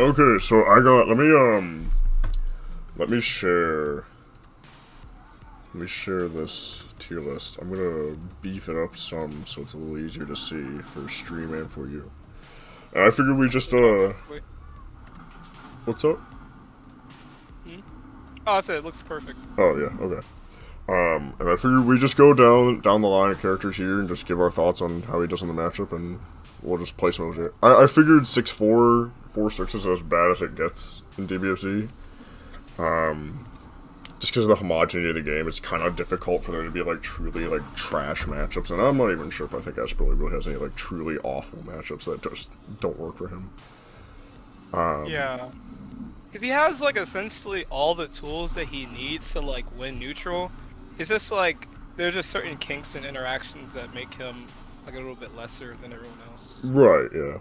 Okay, so I got. Let me share. Let me share this tier list. I'm gonna beef it up some so it's a little easier to see for stream and for you. And I figured we just Wait. What's up? Oh, I said it looks perfect. Oh yeah, okay. And I figured we just go down the line of characters here and just give our thoughts on how he does in the matchup, and we'll just place him over here. I figured 6'4", 4'6" is as bad as it gets in DBFZ. Just because of the homogeneity of the game, it's kind of difficult for there to be like truly like trash matchups, and I'm not even sure if I think Esperly really has any like truly awful matchups that just don't work for him. Yeah. Because he has, like, essentially all the tools that he needs to, like, win neutral. It's just, like, there's just certain kinks and interactions that make him, like, a little bit lesser than everyone else. Right, yeah.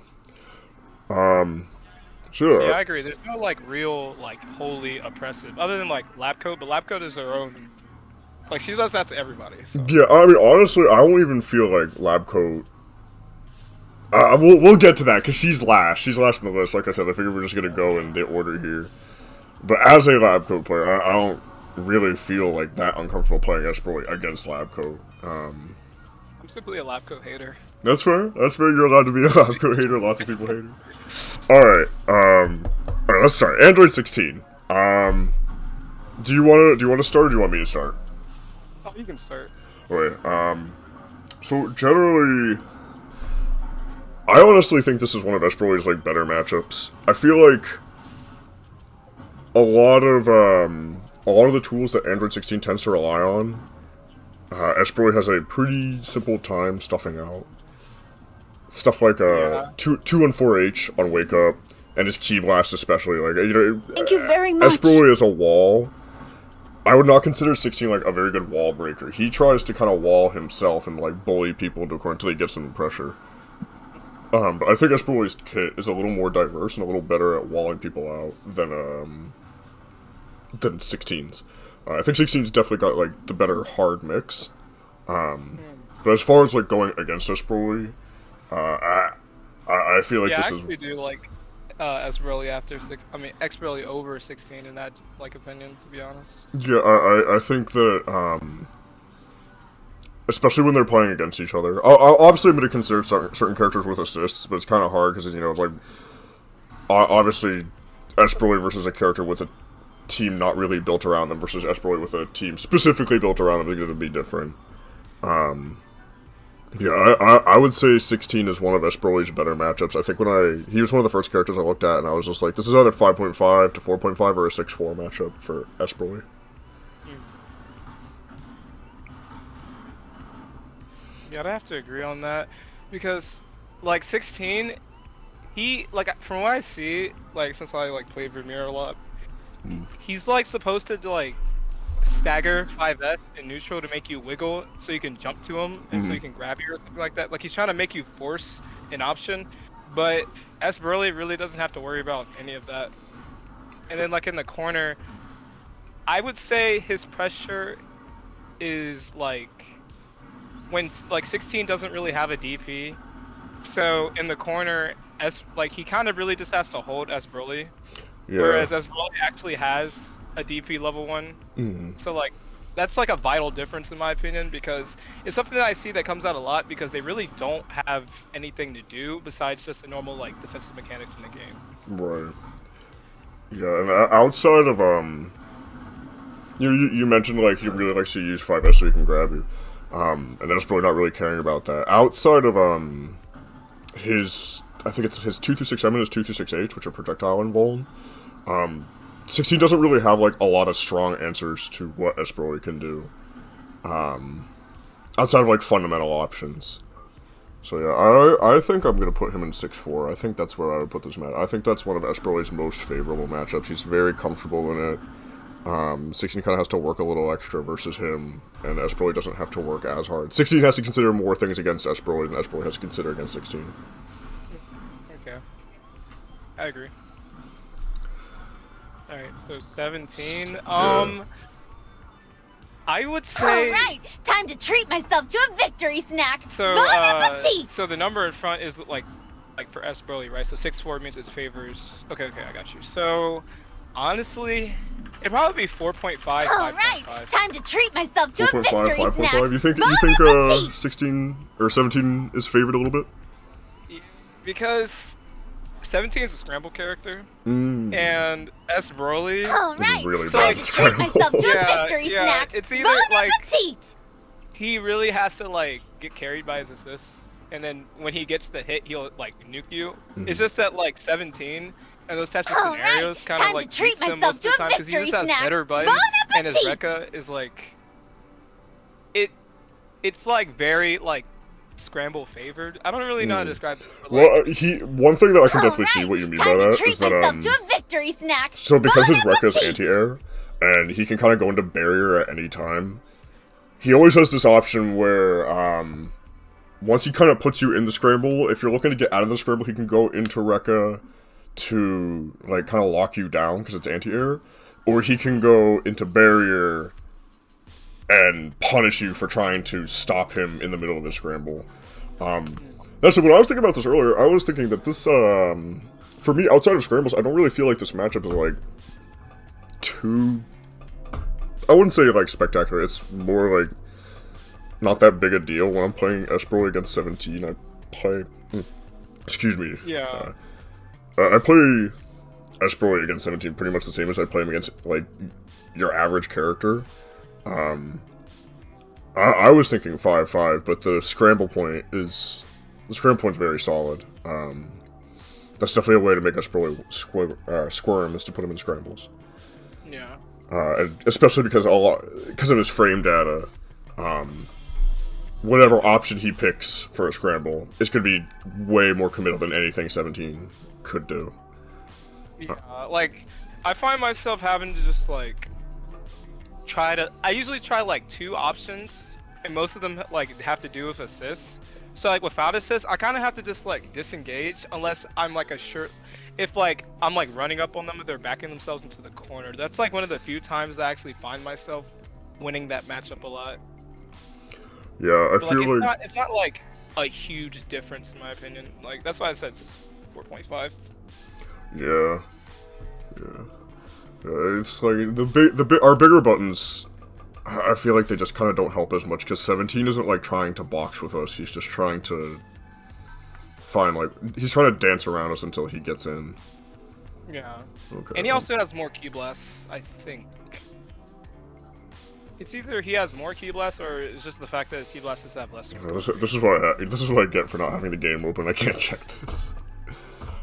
Sure. So, yeah, I agree. There's no, like, real, like, wholly oppressive. Other than, like, lab coat, but lab coat is her own. Like, she does that to everybody, so. Yeah, I mean, honestly, I don't even feel like lab coat. We'll get to that, because she's last. She's last on the list. Like I said, I figured we're just going to go in the order here. But as a lab coat player, I don't really feel like that uncomfortable playing Esperly against lab coat. I'm simply a lab coat hater. That's fair. That's fair. You're allowed to be a lab coat hater. Lots of people hate her. Alright, let's start. Android 16. Do you want to start, or do you want me to start? Oh, you can start. Okay, so generally, I honestly think this is one of Esperly's, like, better matchups. I feel like a lot of the tools that Android 16 tends to rely on, Esperly has a pretty simple time stuffing out. Stuff like 2 and 4H on Wake Up, and his Key Blast especially. Like, you know, Thank you very much. Esperly is a wall. I would not consider 16 like a very good wall breaker. He tries to kind of wall himself and like bully people into a corner until he gets some pressure. But I think Esperly's kit is a little more diverse and a little better at walling people out than 16's. I think 16's definitely got like the better hard mix. But as far as like going against Esperly, I feel like this is. Yeah, I actually do like Esperly after Esperly over 16 in that like opinion, to be honest. Yeah, I think that especially when they're playing against each other. Obviously, I'm going to consider certain characters with assists, but it's kind of hard because, you know, like, obviously, Esperly versus a character with a team not really built around them versus Esperly with a team specifically built around them, I think it'll be different. Yeah, I would say 16 is one of Esperly's better matchups. I think he was one of the first characters I looked at, and I was just like, this is either 5.5 to 4.5 or a 6-4 matchup for Esperly. Yeah, I'd have to agree on that, because, like, 16, he, like, from what I see, like, since I, like, play Vermeer a lot, he's, like, supposed to, like, stagger 5S in neutral to make you wiggle so you can jump to him and so you can grab you or something like that. Like, he's trying to make you force an option, but Esperly really doesn't have to worry about any of that. And then, like, in the corner, I would say his pressure is, like, when, like, 16 doesn't really have a DP, so in the corner, like, he kind of really just has to hold Esperly, whereas Esperly actually has a DP level 1, so, like, that's, like, a vital difference in my opinion, because it's something that I see that comes out a lot, because they really don't have anything to do besides just the normal, like, defensive mechanics in the game. Right. Yeah, and outside of, you mentioned, like, he really likes to use 5S so he can grab you. And that's probably not really caring about that. Outside of, I think it's his 2-6M and his 2-6H, which are projectile and vuln, 16 doesn't really have, like, a lot of strong answers to what Esperly can do. Outside of, like, fundamental options. So, yeah, I think I'm gonna put him in 6-4. I think that's where I would put this match. I think that's one of Esperly's most favorable matchups. He's very comfortable in it. 16 kind of has to work a little extra versus him, and Esperly doesn't have to work as hard. 16 has to consider more things against Esperly than Esperly has to consider against 16. Okay. I agree. Alright, so 17. I would say... Alright, time to treat myself to a victory snack! So, Bon appetit! so the number in front is, like, like for S Broly, right? So 6-4 means it favors. Okay, I got you. So honestly, it'd probably be 4.5, 5.5. Alright, time to treat myself to a 4.5, victory 5.5. snack. You think Bon appetit! 16 or 17 is favored a little bit? Because 17 is a scramble character, Mm. and S Broly. Alright, really time bad to treat myself to a Yeah, victory yeah, snack. it's either, Bon like- appetit! He really has to like get carried by his assists, and then when he gets the hit, he'll like nuke you. It's just that like 17 and those types of Alright, scenarios kind time of to like treat beats him myself most to of a the time because he just victory has snack. better buttons, Bon and his appetit! Rekka is like it's like very like scramble favored. I don't really know how to describe this. But, like, Well, one thing that I can definitely see Alright, what you mean by time to that treat is that myself to a victory snack. so because Bon his Rekka is appetit! anti-air, and he can kind of go into barrier at any time, he always has this option where, once he kind of puts you in the scramble, if you're looking to get out of the scramble, he can go into Rekka to, like, kind of lock you down because it's anti-air, or he can go into barrier and punish you for trying to stop him in the middle of the scramble. That's when I was thinking about this earlier, I was thinking that this, for me, outside of scrambles, I don't really feel like this matchup is, like, too... I wouldn't say, like, spectacular. It's more, like, not that big a deal. When I'm playing S Broly against 17, I play... excuse me. yeah. I play S Broly against 17 pretty much the same as I play him against, like, your average character. I was thinking 5-5, but the scramble point is... The scramble point's very solid. That's definitely a way to make S Broly squirm, is to put him in scrambles. Yeah. And especially because of his frame data, whatever option he picks for a scramble is going to be way more committal than anything 17 could do. Yeah, like, I find myself having to just, like, I usually try, like, 2 options, and most of them, like, have to do with assists. So, like, without assists, I kind of have to just, like, disengage, unless I'm, like, if, like, I'm, like, running up on them and they're backing themselves into the corner. That's, like, one of the few times that I actually find myself winning that matchup a lot. Yeah, I But, feel like... it's not, like, a huge difference, in my opinion. Like, that's why I said it's 4.5. Yeah. It's like our bigger buttons. I feel like they just kind of don't help as much because 17 isn't like trying to box with us. He's just trying to find he's trying to dance around us until he gets in. Yeah. Okay. And he also has more key blasts, I think. It's either he has more key blasts or it's just the fact that his key blasts have less. This is what I get for not having the game open. I can't check this.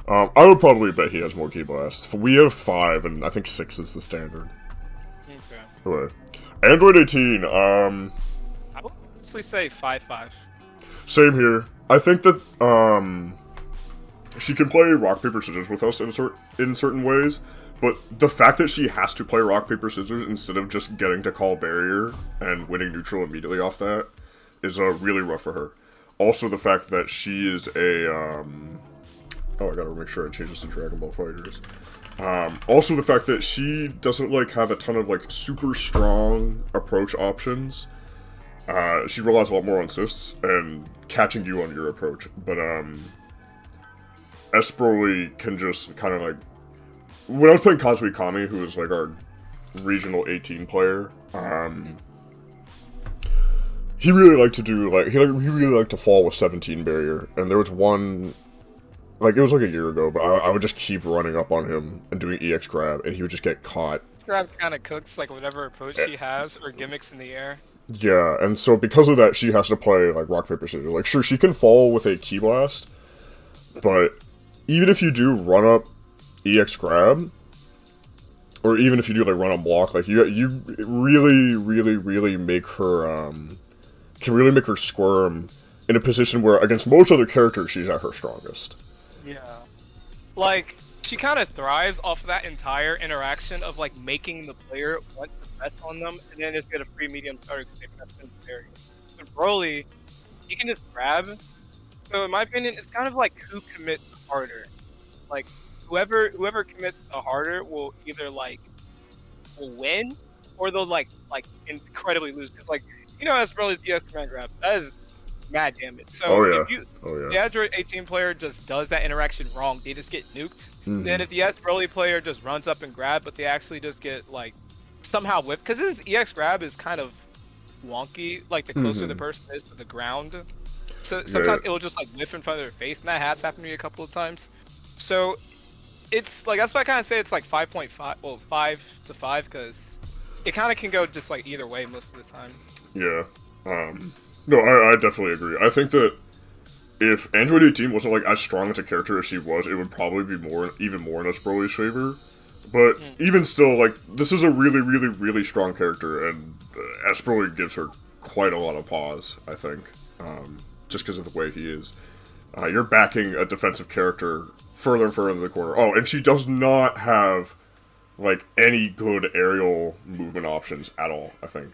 I would probably bet he has more key blasts. We have 5, and I think 6 is the standard. Okay. Anyway, Android 18. I would honestly say 5-5. Same here. I think that she can play rock paper scissors with us in certain ways, but the fact that she has to play rock paper scissors instead of just getting to call barrier and winning neutral immediately off that is really rough for her. Also, the fact that she is a oh, I gotta make sure I change this to Dragon Ball FighterZ. Also, the fact that she doesn't have a ton of super strong approach options. She relies a lot more on assists and catching you on your approach. But S Broly can just kind of when I was playing Kazui Kami, who was our regional 18 player, he really liked to do he really liked to fall with 17 barrier, and there was one. It was a year ago, but I would just keep running up on him and doing EX grab, and he would just get caught. Grab kind of cooks whatever approach she has or gimmicks in the air. Yeah, and so because of that, she has to play rock paper scissors. Sure, she can fall with a key blast, but even if you do run up EX grab, or even if you do run up block, you really, really, really make her can really make her squirm in a position where against most other characters she's at her strongest. Yeah. She kind of thrives off of that entire interaction of, making the player want to bet on them, and then just get a free medium starter because they press in the area. But Broly, you can just grab. So in my opinion, it's kind of who commits harder. Whoever commits the harder will either, will win, or they'll, incredibly lose. Because, as Broly's ES command grab, that is mad damage. So Oh yeah. if you Oh the yeah. Android 18 player just does that interaction wrong, they just get nuked. Mhm. Then if the S Broly player just runs up and grab, but they actually just get like somehow whipped, because his EX grab is kind of wonky, like the closer the Mhm. person is to the ground. So Yeah. sometimes it will just like whiff in front of their face, and that has happened to me a couple of times. So it's like that's why I kind of say it's like 5.5, well 5 to 5, because it kind of can go just like either way most of the time. Yeah. No, I definitely agree. I think that if Android 18 wasn't like as strong as a character as she was, it would probably be even more in us Broly's favor. But even still, like, this is a really, really, really strong character, and S Broly gives her quite a lot of pause, I think, just because of the way he is. You're backing a defensive character further and further into the corner. Oh, and she does not have, like, any good aerial movement options at all, I think.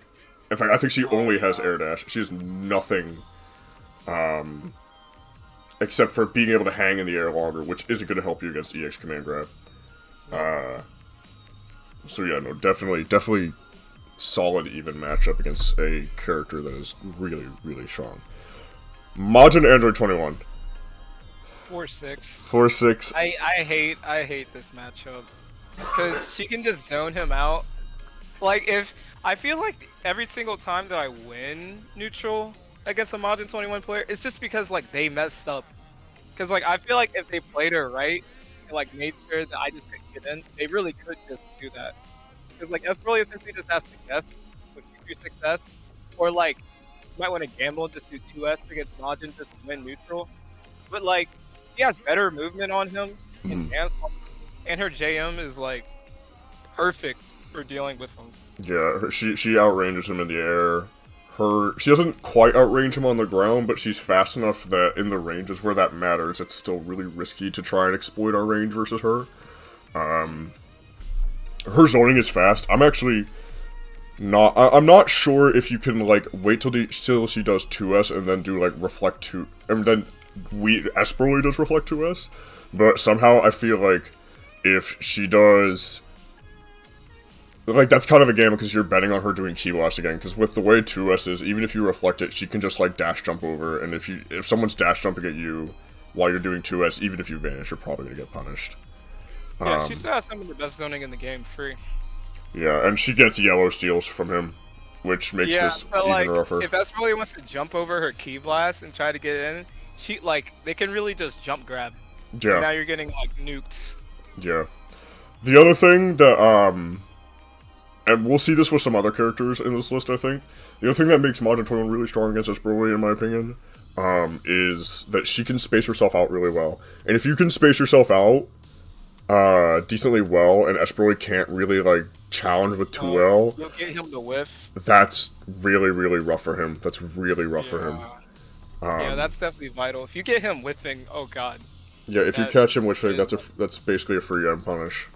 In fact, I think she only has air dash. She has nothing, except for being able to hang in the air longer, which isn't going to help you against EX command grab. So yeah, no, definitely solid even matchup against a character that is really, really strong. Majin Android 21. 4-6. 4-6. I hate this matchup because she can just zone him out. Like if I feel like every single time that I win neutral against a Majin 21 player, it's just because like they messed up. Because like I feel like if they played her right and like made sure that I just couldn't get in, they really could just do that. Because like that's really essentially just have success, which you do success, or like you might want to gamble and just do 2S against Majin just to win neutral. But like he has better movement on him and dance, and her JM is like perfect for dealing with him. Yeah, she outranges him in the air. She doesn't quite outrange him on the ground, but she's fast enough that in the ranges where that matters, it's still really risky to try and exploit our range versus her. Her zoning is fast. I'm actually not. I'm not sure if you can like wait till she does 2S and then do like reflect 2, and then S Broly does reflect 2S. But somehow I feel like if she does, like, that's kind of a game because you're betting on her doing Ki Blast again. Because with the way 2S is, even if you reflect it, she can just like dash jump over, and if someone's dash jumping at you while you're doing 2S, even if you vanish, you're probably gonna get punished. Yeah, she still has some of the best zoning in the game free. Yeah, and she gets yellow steals from him, which makes this but even like, rougher. if S really wants to jump over her Ki Blast and try to get in, they can really just jump grab. Yeah. And now you're getting like nuked. Yeah. The other thing that and we'll see this with some other characters in this list, I think. The other thing that makes Majin 21 really strong against S Broly, in my opinion, is that she can space herself out really well. And if you can space yourself out decently well, and S Broly can't really like challenge with 2L, You'll get him to whiff. that's really, really rough for him. That's really rough for him. Yeah, that's definitely vital. If you get him whiffing, oh god. Yeah, if you catch him whiffing, that's basically a free end punish.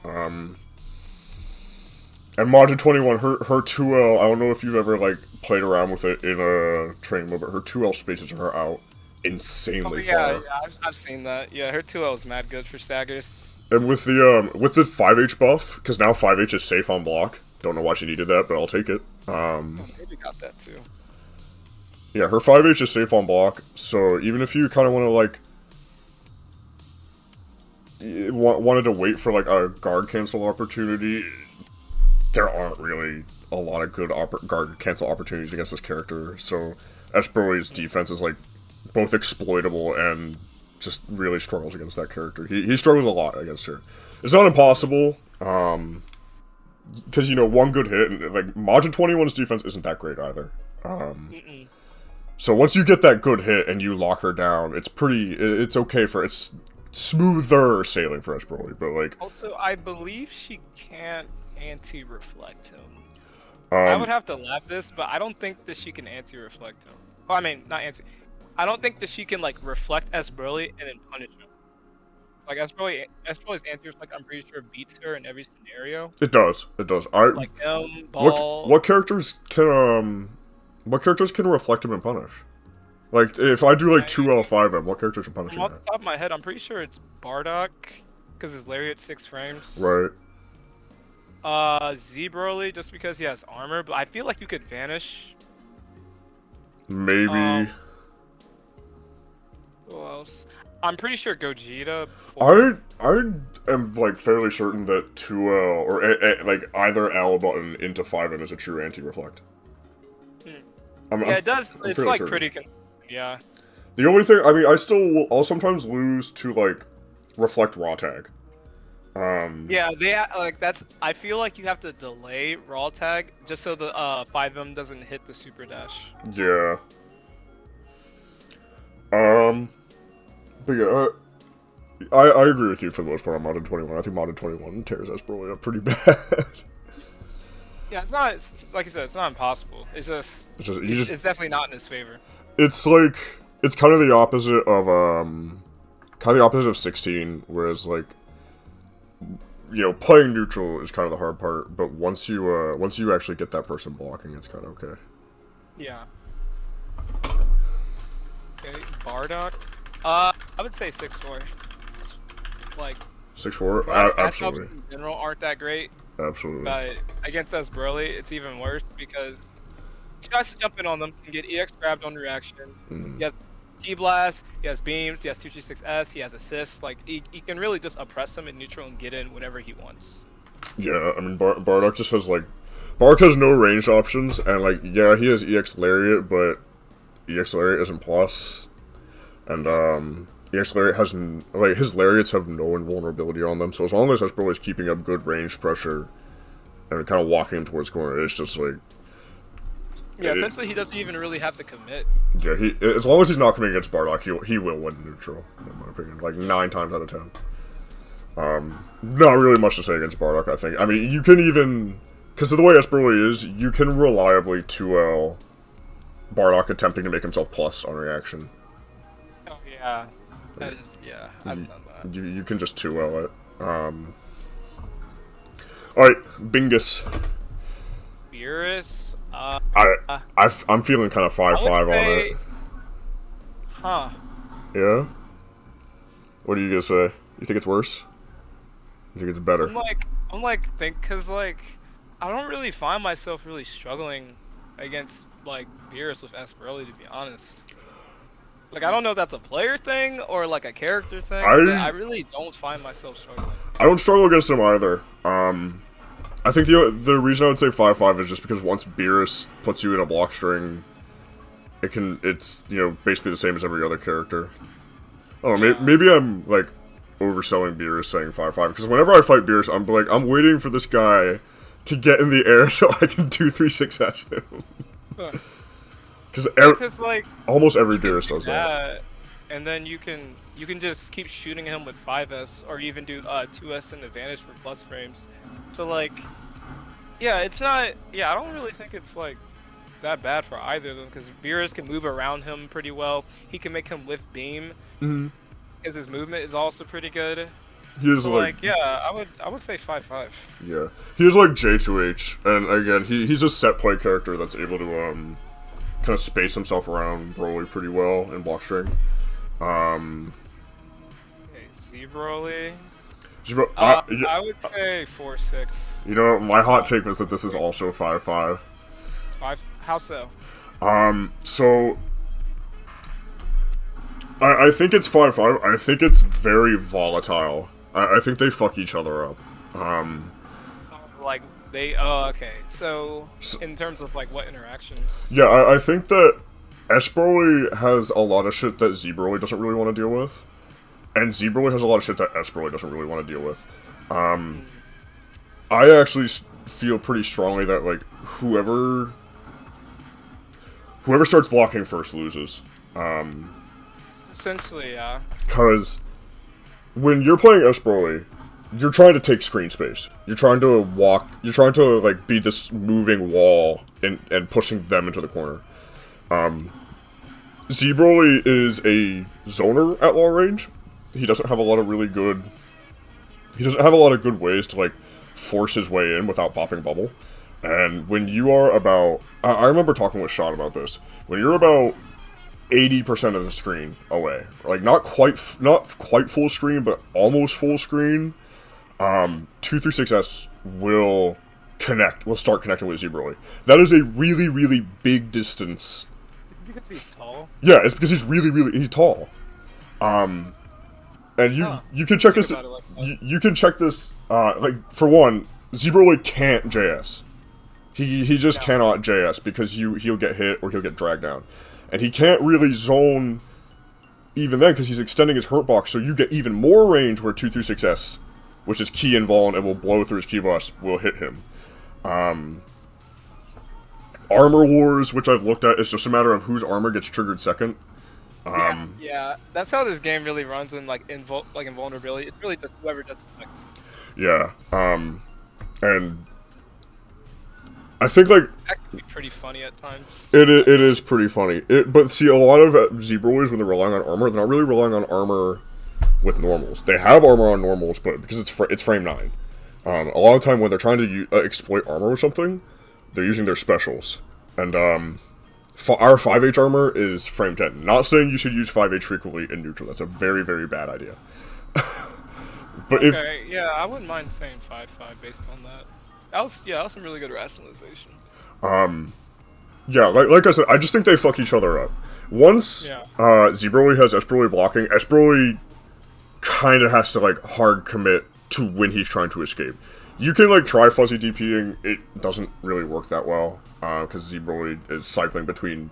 And Majin 21, her 2L, I don't know if you've ever like played around with it in a training mode, but her 2L spaces her out insanely far. Yeah, I've seen that. Yeah, her 2L is mad good for staggers. And with the 5H buff, because now 5H is safe on block. Don't know why she needed that, but I'll take it. Maybe got that too. Yeah, her 5H is safe on block, so even if you kind of want to like wanted to wait for like a guard cancel opportunity, there aren't really a lot of good guard cancel opportunities against this character. So S Broly's defense is like both exploitable and just really struggles against that character. He struggles a lot against her. It's not impossible, because you know, one good hit, and like Majin 21's defense isn't that great either. So once you get that good hit and you lock her down, it's okay for it's smoother sailing for S Broly, but like also I believe she can't anti-reflect him. I would have to lab this, but I don't think that she can anti-reflect him. Well, I mean, not anti. I don't think that she can like reflect S Broly and then punish him. Like S Broly's anti-reflect, I'm pretty sure beats her in every scenario. It does. Like ball. What characters can reflect him and punish? Like if I do like 2L5M, what characters are punishing Off that? the top of my head, I'm pretty sure it's Bardock, because his lariat 6 frames. Right. Z Broly, just because he has armor, but I feel like you could vanish. Maybe. else. I'm pretty sure Gogeta. I am like fairly certain that 2L or like either L button into 5M is a true anti-reflect. Yeah, it does. I'm It's fairly like certain. pretty. Yeah. The only thing, I mean, I'll sometimes lose to like reflect raw tag. Yeah, that's. I feel like you have to delay raw tag just so the 5M doesn't hit the super dash. Yeah. But yeah, I agree with you for the most part on Modern 21. I think Modern 21 tears Esperoli up pretty bad. Yeah, it's not like you said. It's not impossible. It's just. It's definitely not in his favor. It's like it's kind of the opposite of 16, whereas like playing neutral is kind of the hard part, but once you actually get that person blocking, it's kind of okay. Yeah. Okay, Bardock. I would say 6-4. Like 6-4, absolutely. Matchups in general aren't that great, Absolutely. but against us Broly, it's even worse because he tries to jump in on them, can get EX grabbed on reaction. He has T-Blast, he has beams, he has 236S, he has assists. Like he can really just oppress them in neutral and get in whenever he wants. Yeah, I mean Bardock just has like Bardock has no range options, and like yeah, he has EX Lariat, but EX Lariat isn't plus, and EX Lariat has like his Lariats have no invulnerability on them. So as long as Esperoli is keeping up good range pressure and kind of walking him towards corner, it's just like. Yeah, essentially he doesn't even really have to commit. Yeah, as long as he's not coming against Bardock, he will win neutral, in my opinion. Like 9 times out of 10. Not really much to say against Bardock, I think. I mean, you can even, because of the way Esperoli is, you can reliably 2L Bardock attempting to make himself plus on reaction. Oh yeah, that is I've done that. You can just 2L it. Alright, Bingus. Beerus. I'm feeling kind of 5-5 on it. Huh. Yeah? What are you gonna say? You think it's worse? You think it's better? Cause like, I don't really find myself really struggling against like Beerus with Esperoli, to be honest. Like, I don't know if that's a player thing or like a character thing. I really don't find myself struggling. I don't struggle against him either. I think the reason I would say 5-5 is just because once Beerus puts you in a block string, it's basically the same as every other character. Oh, maybe I'm like overselling Beerus saying 5-5 because whenever I fight Beerus, I'm waiting for this guy to get in the air so I can 2-3-6 at him. Because like almost every Beerus does that. Yeah, and then you can just keep shooting him with 5S or even do 2S in advantage for plus frames. So like, yeah, it's not. Yeah, I don't really think it's like that bad for either of them because Beerus can move around him pretty well. He can make him lift beam because his movement is also pretty good. He is so like yeah, I would say 5-5. Yeah, he is like J2H, and again, he's a set play character that's able to kind of space himself around Broly pretty well in block string. Okay, Z-Broly. I would say 4-6. You know, my hot take was that this is also 5-5. How so? So I think it's 5-5. I think it's very volatile. I think they fuck each other up. Like they. Oh, okay. So in terms of like what interactions? Yeah, I think that S-Broly has a lot of shit that Z-Broly doesn't really want to deal with. And Z-Broly has a lot of shit that S-Broly doesn't really want to deal with. I actually feel pretty strongly that, like, whoever starts blocking first loses. Essentially, yeah. Because when you're playing S-Broly, you're trying to take screen space. You're trying to like, be this moving wall and pushing them into the corner. Z-Broly is a zoner at long range. He doesn't have a lot of good ways to, like, force his way in without popping bubble. And when you are about... I remember talking with Sean about this. When you're about 80% of the screen away, like, not quite full screen, but almost full screen, 236S will start connecting with Z-Broly. That is a really, really big distance. Is it because he's tall? Yeah, it's because he's really, really... He's tall. And you can check this. about it like that. You can check this. Like for one, Zebroly can't JS. He just cannot JS because he'll get hit or he'll get dragged down, and he can't really zone. Even then, because he's extending his hurt box, so you get even more range where 236S, which is key invuln and will blow through his key blast, will hit him. Armor wars, which I've looked at, is just a matter of whose armor gets triggered second. Yeah, that's how this game really runs when like invulnerability. It's really just whoever does it. Yeah, and I think like That can be pretty funny at times. it is pretty funny. But see, a lot of Zebroys, when they're relying on armor, they're not really relying on armor with normals. They have armor on normals, but because it's frame 9. A lot of time when they're trying to exploit armor or something, they're using their specials. And our 5H armor is frame 10. Not saying you should use 5H frequently in neutral. That's a very, very bad idea. But Okay, yeah, I wouldn't mind saying 5-5 based on that. That was some really good rationalization. yeah, like I said, I just think they fuck each other up. Once Zebroly has Esperoly blocking, Esperoly kind of has to like hard commit to when he's trying to escape. You can like try fuzzy DPing, it doesn't really work that well because Zebroly is cycling between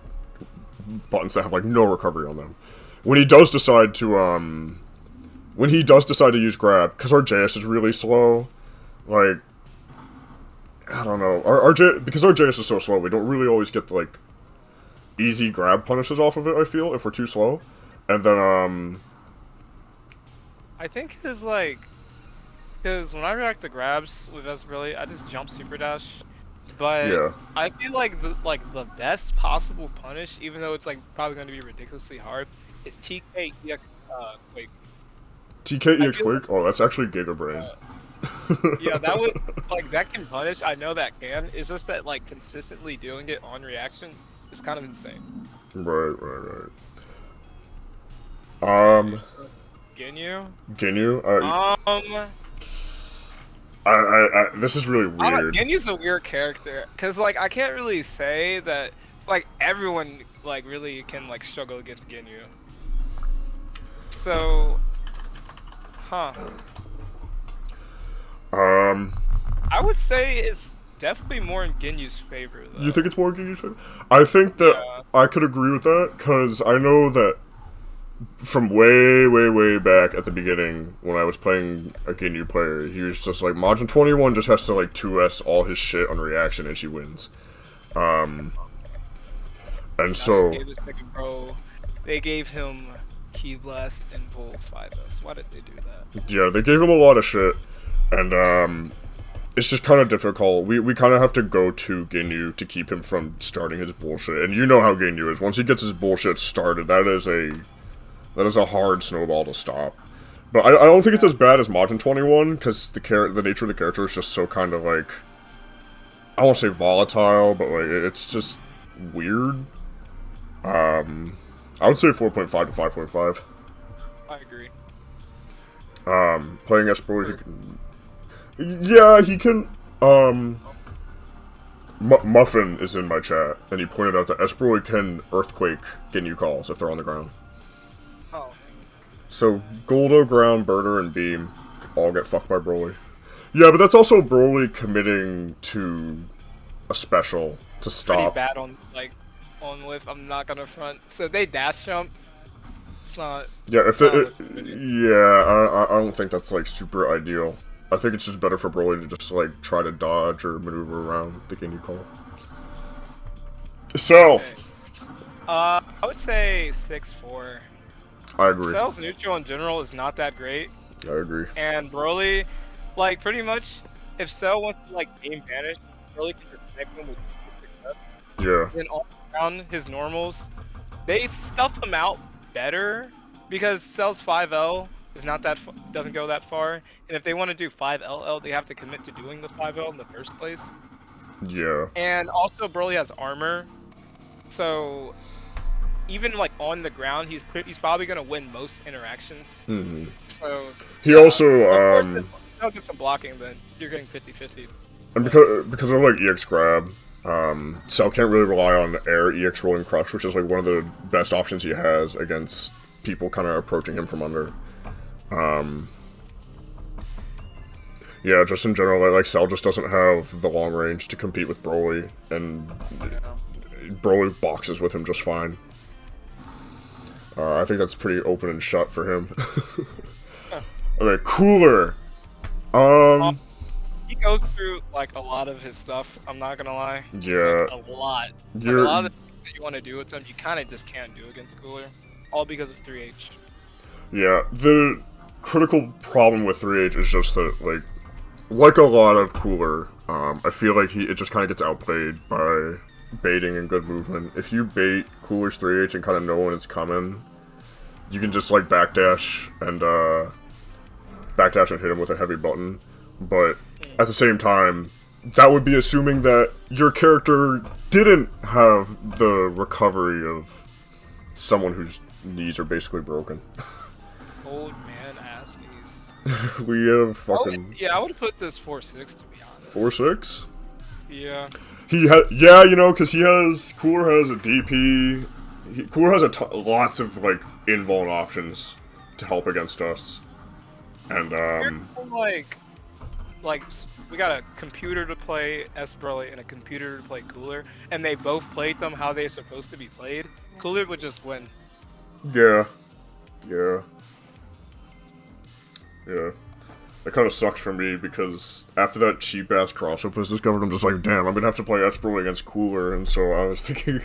buttons that have like no recovery on them. When he does decide to use grab, because our JS is really slow, like I don't know, because our JS is so slow, we don't really always get the like easy grab punishes off of it. I feel if we're too slow, and then I think his like, because when I react to grabs with Esperoly, I just jump super dash. But yeah. I feel like the best possible punish, even though it's like probably going to be ridiculously hard, is TK EX Quake. TK EX Quake? Oh, that's actually Giga Brain. Yeah, that would like that can punish. I know that can. It's just that like consistently doing it on reaction is kind of insane. Right. Ginyu? This is really weird. Ginyu's a weird character, cause like I can't really say that like everyone like really can like struggle against Ginyu. So, I would say it's definitely more in Ginyu's favor, though. You think it's more Ginyu's favor? I think that I could agree with that, because I know that from way back at the beginning, when I was playing a Ginyu player, he was just like, Majin 21 just has to like 2S all his shit on reaction and she wins. And so... They gave him Key Blast and Bull 5S. Why did they do that? Yeah, they gave him a lot of shit, and it's just kind of difficult. We kind of have to go to Ginyu to keep him from starting his bullshit, and you know how Ginyu is. Once he gets his bullshit started, that is a hard snowball to stop. But I don't think it's as bad as Majin 21, because the nature of the character is just so kind of like, I won't say volatile, but like it's just weird. I would say 4.5 to 5.5. I agree. Playing Esperoly, he can, Muffin is in my chat, and he pointed out that Esperoly can Earthquake Ginyu calls if they're on the ground. Oh. So, Goldo, Ground, Birder, and Beam all get fucked by Broly. Yeah, but that's also Broly committing to a special to stop. Pretty bad on, like, on whiff, I'm not gonna front. So if they dash jump, it's not... Yeah, I don't think that's, like, super ideal. I think it's just better for Broly to just, like, try to dodge or maneuver around the Ginyu call. So... Okay. I would say 6-4. I agree. Cell's neutral in general is not that great. I agree. And Broly, like, pretty much, if Cell wants to, like, game vanish, Broly can just connect him with success. Yeah. Then all around his normals, they stuff him out better, because Cell's 5L is not that doesn't go that far, and if they want to do 5LL, they have to commit to doing the 5L in the first place. Yeah. And also, Broly has armor, so even like on the ground, he's probably gonna win most interactions. Mm-hmm. So he also of course, if you get some blocking, then you're getting 50-50. And because of like EX grab, Cell can't really rely on air EX rolling crush, which is like one of the best options he has against people kind of approaching him from under. Yeah, just in general, like Cell just doesn't have the long range to compete with Broly, and Broly boxes with him just fine. I think that's pretty open and shut for him. Okay, Cooler. He goes through like a lot of his stuff. I'm not gonna lie. Yeah. Like, a lot. Like, a lot of the things that you want to do with him, you kind of just can't do against Cooler, all because of 3H. Yeah, the critical problem with 3H is just that, like a lot of Cooler, I feel like it just kind of gets outplayed by baiting and good movement. If you bait Cooler's 3H and kind of know when it's coming, you can just like backdash and hit him with a heavy button. But at the same time, that would be assuming that your character didn't have the recovery of someone whose knees are basically broken. Old man ass knees. We have fucking... I would put this 4-6 to be honest. 4-6? Yeah. Yeah, you know, because Cooler has a DP. Cooler has lots of, like, invuln options to help against us. And, like, we got a computer to play S-Broly and a computer to play Cooler, and they both played them how they're supposed to be played. Cooler would just win. Yeah. Yeah. Yeah. That kind of sucks for me, because after that cheap-ass crossover was discovered, I'm just like, damn, I'm gonna have to play S-Broly against Cooler, and so I was thinking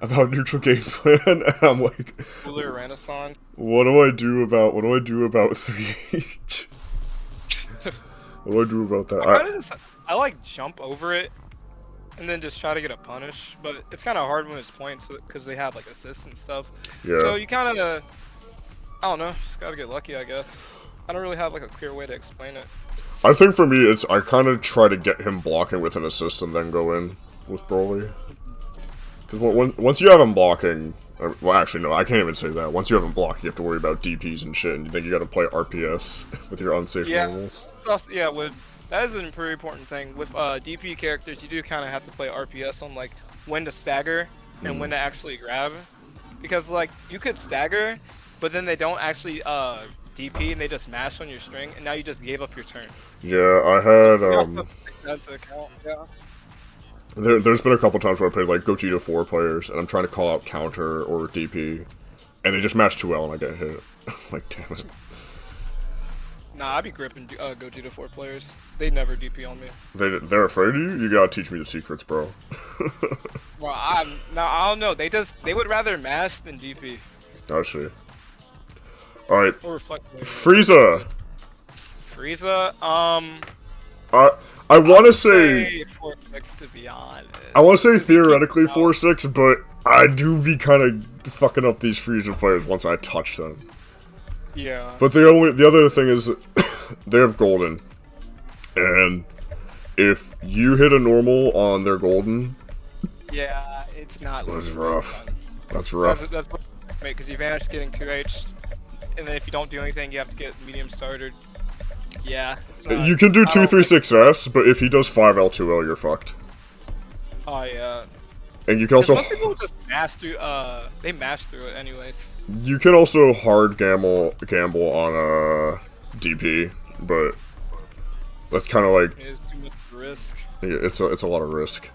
about neutral game plan, and I'm like... Cooler Renaissance. What do I do about 3H? What do I do about that? I like jump over it, and then just try to get a punish, but it's kind of hard when it's points, because they have, like, assists and stuff. Yeah. So you kind of, I don't know, just gotta get lucky, I guess. I don't really have like a clear way to explain it. I think for me, I kind of try to get him blocking with an assist and then go in with Broly. Because once you have him blocking, well, actually no, I can't even say that. Once you have him blocking, you have to worry about DPs and shit, and you think you got to play RPS with your unsafe normals. That is a pretty important thing with DP characters. You do kind of have to play RPS on like when to stagger and when to actually grab, because like you could stagger, but then they don't actually DP and they just mash on your string, and now you just gave up your turn. Yeah, I had That's a count. Yeah. There's been a couple times where I played like Gogeta 4 players, and I'm trying to call out counter or DP, and they just mash too well and I get hit. Like, damn it. Nah, I'd be gripping Gogeta 4 players. They never DP on me. They're afraid of you? You gotta teach me the secrets, bro. Well, I don't know. They would rather mash than DP. I see. Alright. Frieza! I want to say 4-6 to be honest. I want to say theoretically 4-6, but I do be kind of fucking up these Frieza players once I touch them. Yeah. But the other thing is, they have Golden, and if you hit a normal on their Golden, yeah, it's not. That's rough. That's rough. That's because you vanish getting 2H'd, and then if you don't do anything, you have to get medium started. Yeah. It's not, you can do 2-3-6S, but if he does 5L2L, you're fucked. Oh yeah. And you can also most people just mash through. They mash through it anyways. You can also hard gamble on DP, but that's kind of like It is too much risk. Yeah, it's a lot of risk.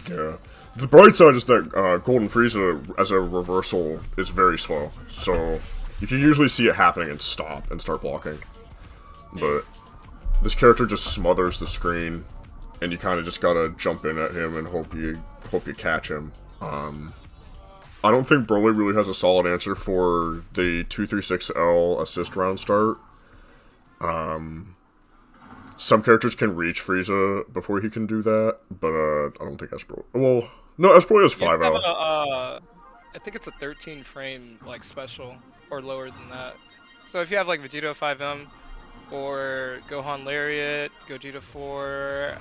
Yeah. The bright side is that Golden Frieza as a reversal is very slow, so you can usually see it happening and stop and start blocking. But this character just smothers the screen, and you kind of just gotta jump in at him and hope you catch him. I don't think Broly really has a solid answer for the 2-3-6L assist round start. Some characters can reach Frieza before he can do that, but I don't think S-Broly. Well, no, S-Broly has 5L. I think it's a 13 frame like special or lower than that. So if you have like Vegeta 5M or Gohan Lariat, Gogeta 4,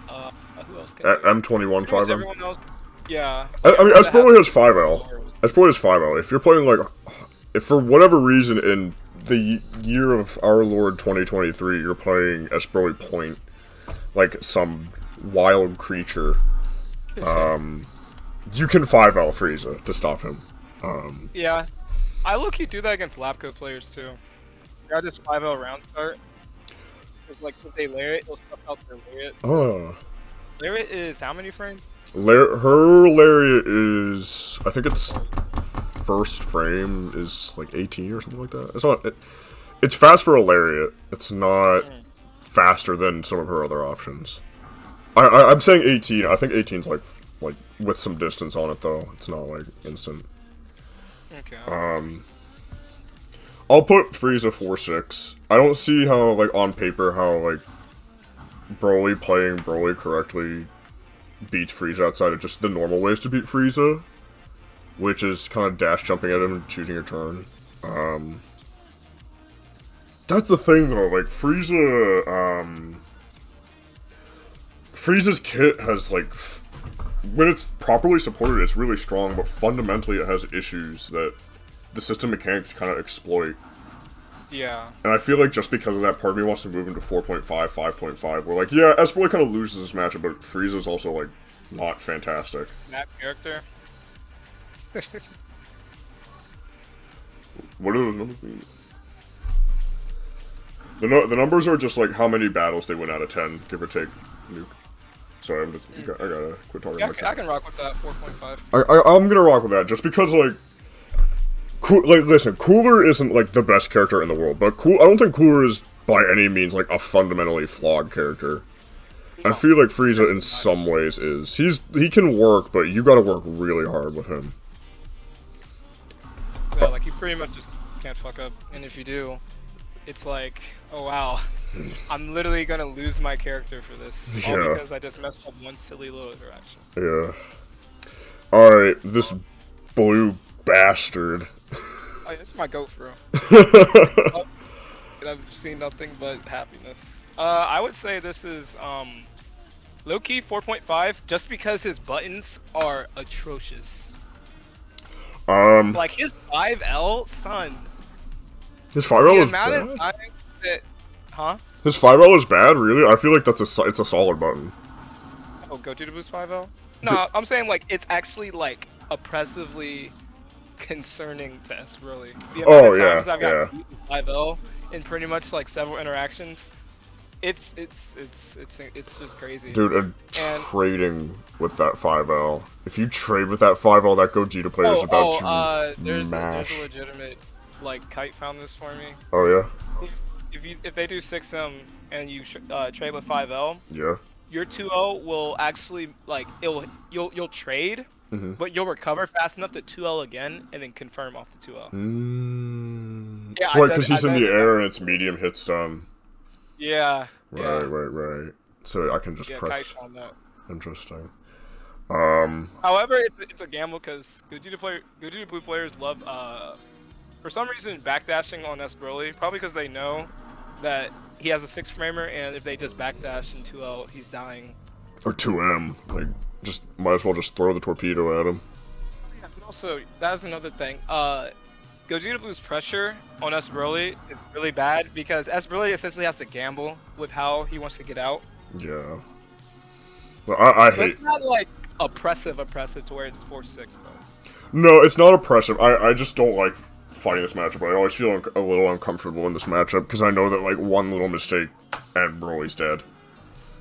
who else can M21 5M. Everyone else, yeah. I mean, S-Broly has 5L. S-Broly has 5L. If you're playing like, if for whatever reason in the year of our Lord 2023, you're playing S-Broly Point, like some wild creature, you can 5L Frieza to stop him. Yeah, I low-key do that against lab code players too. I just 5L round start. Cause like if they layer it, they'll stuff out their lariat. Lariat is how many frames? Her lariat is, I think it's first frame is like 18 or something like that. It's not. It's fast for a lariat. It's not faster than some of her other options. I'm saying 18. I think 18's like with some distance on it though. It's not like instant. Okay. I'll put Frieza 4-6. I don't see how like on paper how like Broly playing Broly correctly beats Frieza outside of just the normal ways to beat Frieza, which is kind of dash jumping at him and choosing your turn. That's the thing though, like Frieza's kit has like, when it's properly supported, it's really strong, but fundamentally it has issues that the system mechanics kind of exploit. Yeah. And I feel like just because of that, part of me wants to move into 4.5, 5.5, where like, yeah, Esperoly kind of loses this matchup, but Frieza's also like, not fantastic. That character? What do those numbers mean? The numbers are just like how many battles they win out of 10, give or take. Nuke. Sorry, I gotta quit talking. Yeah, I can rock with that 4.5. I'm gonna rock with that just because like, listen, Cooler isn't like the best character in the world, but I don't think Cooler is by any means like a fundamentally flawed character. I feel like Frieza in some ways is. He can work, but you gotta work really hard with him. Yeah, like you pretty much just can't fuck up, and if you do, it's like, oh wow, I'm literally gonna lose my character for this, all because I just messed up one silly little interaction. Yeah. Alright, this blue bastard. Oh, yeah, this is my goat, bro. I've seen nothing but happiness. I would say this is low-key 4.5, just because his buttons are atrocious. Like his 5L, son. His 5L is amount bad? of time that, huh? His 5L is bad, really? I feel like it's a solid button. Oh, go to the boost 5L? No, I'm saying like it's actually like oppressively concerning to Esperoly. The amount of times I've got beaten 5L in pretty much like several interactions, it's just crazy. Dude, trading with that 5L. If you trade with that 5L, that Gogeta player is about to there's mash. a legitimate, like, Kite found this for me. Oh yeah? If they do 6M and you trade with 5L, yeah, your 2L will actually, like, you'll trade, but you'll recover fast enough to 2L again and then confirm off the 2L. Yeah, right, because he's in the air and it's medium hit stun. Yeah. Right. So I can just press. Kite found that. Interesting. However, it's a gamble because Gogeta Blue players love, for some reason, backdashing on Esperoly. Probably because they know that he has a 6-framer, and if they just backdash in 2L, he's dying. Or 2M, like just might as well just throw the torpedo at him. Yeah, but also that's another thing. Gogeta Blue's pressure on Esperoly is really bad because Esperoly essentially has to gamble with how he wants to get out. Yeah. But I hate. It's not like oppressive to where it's 4-6 though. No, it's not oppressive. I just don't like fighting this matchup. I always feel a little uncomfortable in this matchup because I know that like one little mistake and Broly's dead.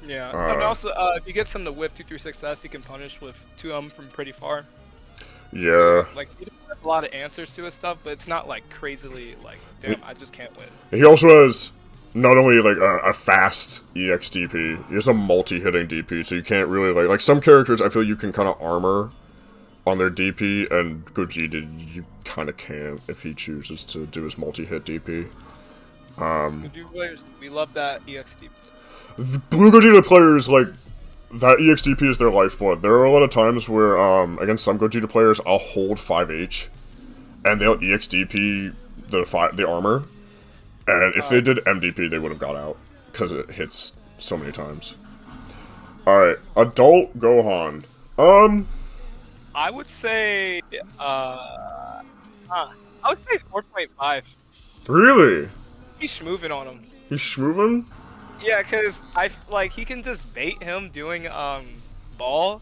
Yeah, and also if you get some to whip 2-3-6S, you can punish with 2M from pretty far. Yeah. So, like he has a lot of answers to his stuff, but it's not like crazily like, damn, I just can't win. He also has not only like a fast EX DP, he has a multi-hitting DP, so you can't really like some characters I feel you can kind of armor on their DP, and Gogeta you kind of can if he chooses to do his multi-hit DP. We love that EX DP. Blue Gogeta players, like, that EX DP is their lifeblood. There are a lot of times where, against some Gogeta players, I'll hold 5H, and they'll EX DP the armor, and if they did MDP, they would have got out, because it hits so many times. Alright, Adult Gohan. I would say, I would say 4.5. Really? He's schmoovin' on him. He's schmoovin'? Yeah, cause he can just bait him doing ball,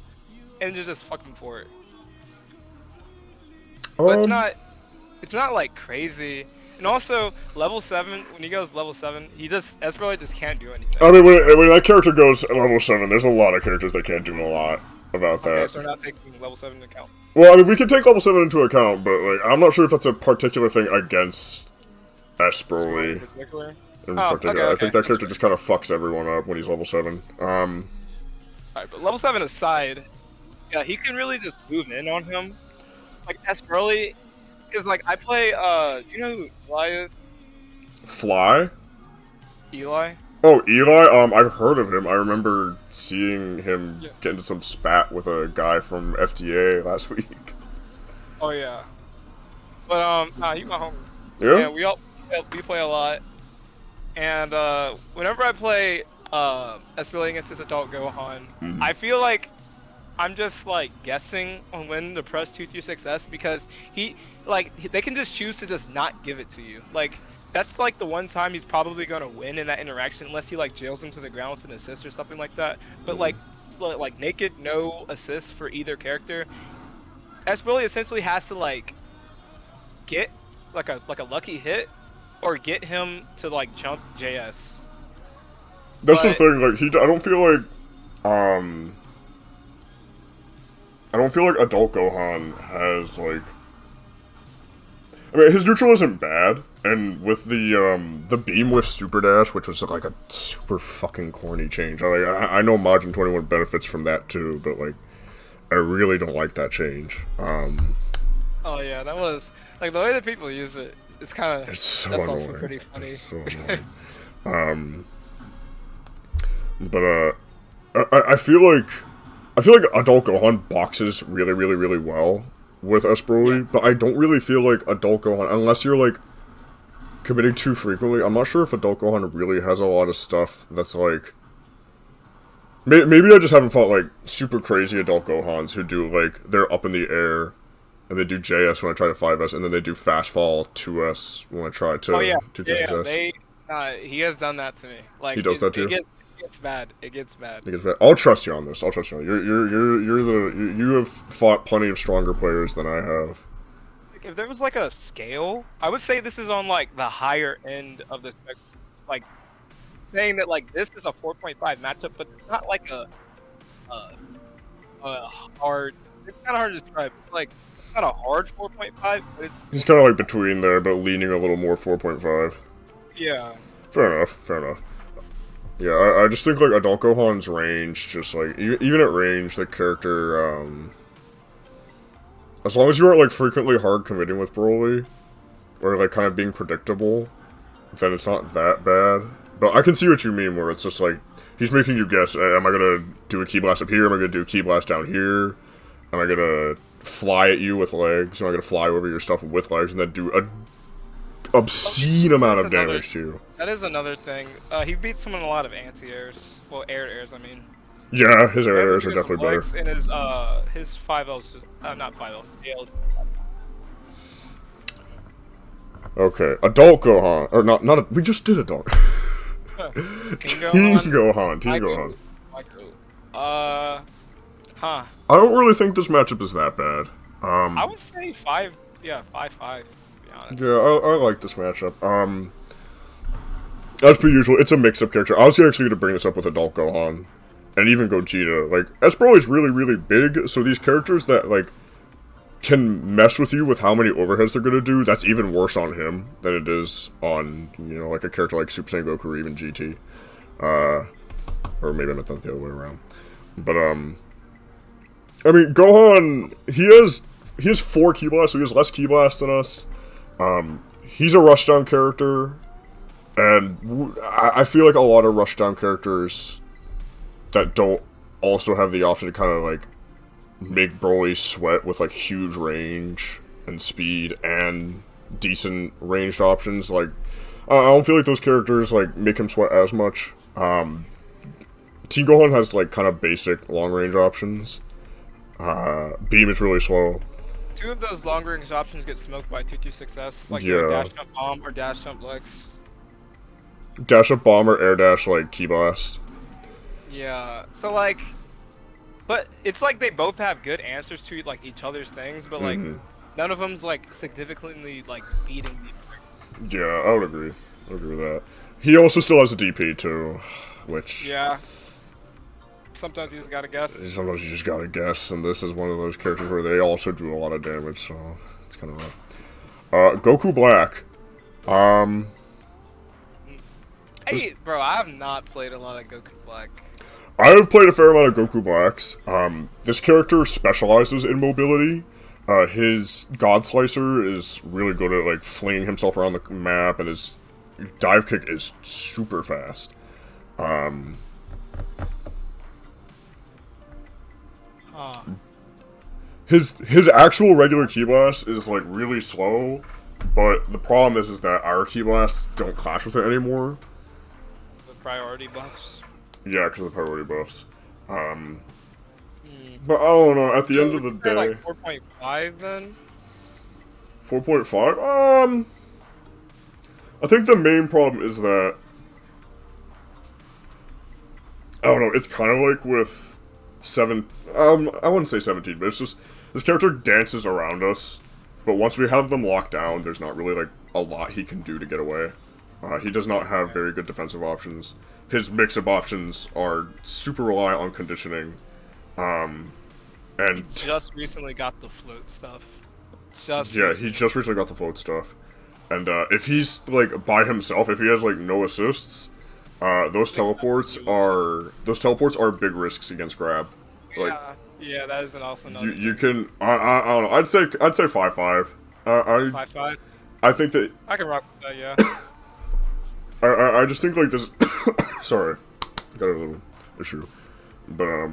and just fuck him for it. but Um, it's not like crazy. And also level 7, when he goes level 7, Esperoli just can't do anything. I mean, when that character goes level 7, there's a lot of characters that can't do a lot about that. Okay, so we're not taking level 7 into account. Well, I mean, we can take level 7 into account, but like, I'm not sure if that's a particular thing against Esperoli. In particular. In Oh, particular. okay, I think that character just kind of fucks everyone up when he's level 7. Alright, but level 7 aside, yeah, he can really just move in on him. Like Esperoli, because like I play, you know who Eli is? Fly? Eli? Oh, Eli? I've heard of him. I remember seeing him get into some spat with a guy from FDA last week. Oh yeah. But nah, he's my homie. Yeah? We play a lot. And whenever I play Esperoli against this adult Gohan, I feel like I'm just like guessing on when to press 236S because they can just choose to just not give it to you. Like that's like the one time he's probably gonna win in that interaction unless he like jails him to the ground with an assist or something like that. But like naked no assist for either character. Esperoli essentially has to like get like a lucky hit or get him to like jump JS. That's the thing, like, I don't feel like Adult Gohan has, like... I mean, his neutral isn't bad, and with the Beam with Super Dash, which was, like, a super fucking corny change. I know Majin 21 benefits from that, too, but, like, I really don't like that change. Oh, yeah, that was... Like, the way that people use it, it's kind of... It's so that's annoying. Also pretty funny. It's so annoying. But, I feel like Adult Gohan boxes really, really, really well with Esperoli, but I don't really feel like Adult Gohan, unless you're, like, committing too frequently, I'm not sure if Adult Gohan really has a lot of stuff that's, like... Maybe I just haven't fought, like, super crazy Adult Gohans who do, like, they're up in the air, and they do JS when I try to 5S, and then they do Fast Fall 2S when I try to 2-6S. He has done that to me. Like, he does that to you? It gets bad. It gets bad. I'll trust you on this. You have fought plenty of stronger players than I have. Like, if there was like a scale, I would say this is on like the higher end of the spectrum. Like saying that like this is a 4.5 matchup, but it's not like a hard. It's kind of hard to describe. Like it's not a hard 4.5. But he's kind of like between there, but leaning a little more 4.5. Yeah. Fair enough. Yeah, I just think, like, Adult Gohan's range, just, like, even at range, the character, as long as you aren't, like, frequently hard committing with Broly, or, like, kind of being predictable, then it's not that bad. But I can see what you mean, where it's just, like, he's making you guess, am I gonna do a Ki Blast up here, am I gonna do a Ki Blast down here, am I gonna fly at you with legs, am I gonna fly over your stuff with legs, and then do a obscene amount of damage to you. That is another thing. He beats someone a lot of anti-airs. Well, airs, I mean. Yeah, his airs are definitely better. And his 5Ls, not 5Ls, AL. Okay, Adult Gohan, or not, we just did Adult. Teen Gohan. Huh. I don't really think this matchup is that bad. I would say 5-5. Yeah, I like this matchup. As per usual, it's a mix-up character. I was actually going to bring this up with Adult Gohan, and even Gogeta. Like, Esperoli's really, really big, so these characters that, like, can mess with you with how many overheads they're going to do, that's even worse on him than it is on, you know, like a character like Super Saiyan Goku or even GT. Or maybe I meant that the other way around. But, I mean, Gohan, he has 4 Ki Blasts, so he has less Ki Blasts than us. He's a rushdown character, and I feel like a lot of rushdown characters that don't also have the option to kind of, like, make Broly sweat with, like, huge range and speed and decent ranged options, like, I don't feel like those characters, like, make him sweat as much. Teen Gohan has, like, kind of basic long-range options. Beam is really slow. 2 of those long range options get smoked by 226S, like Yeah. dash jump bomb or dash jump Lex. Dash up bomb or air dash, like, Ki Blast. Yeah, so like, but it's like they both have good answers to like each other's things, but like none of them's like significantly like beating the. Yeah, I would agree. I would agree with that. He also still has a DP too, which Yeah. Sometimes you just gotta guess. sometimes you just gotta guess, and this is one of those characters where they also do a lot of damage, so it's kind of rough. Goku Black. Hey, bro, I have not played a lot of Goku Black. I have played a fair amount of Goku Blacks. This character specializes in mobility. His God Slicer is really good at like flinging himself around the map, and his dive kick is super fast. His actual regular ki blast is like really slow, but the problem is that our ki blasts don't clash with it anymore. Is it priority buffs? Yeah, because of the priority buffs. But I don't know. At the end of the day, like 4.5 then. 4.5. I think the main problem is that I don't know. It's kind of like with I wouldn't say 17, but it's just this character dances around us. But once we have them locked down, there's not really like a lot he can do to get away. He does not have very good defensive options. His mix-up options are super reliant on conditioning. And He just recently got the float stuff. he just recently got the float stuff. And if he's like by himself, if he has like no assists, those teleports are big risks against grab. Like, yeah, that is an awesome number. you can I don't know. I'd say 5-5. 5.5. I think that I can rock with that. Yeah. I just think like this. Sorry, got a little issue, but I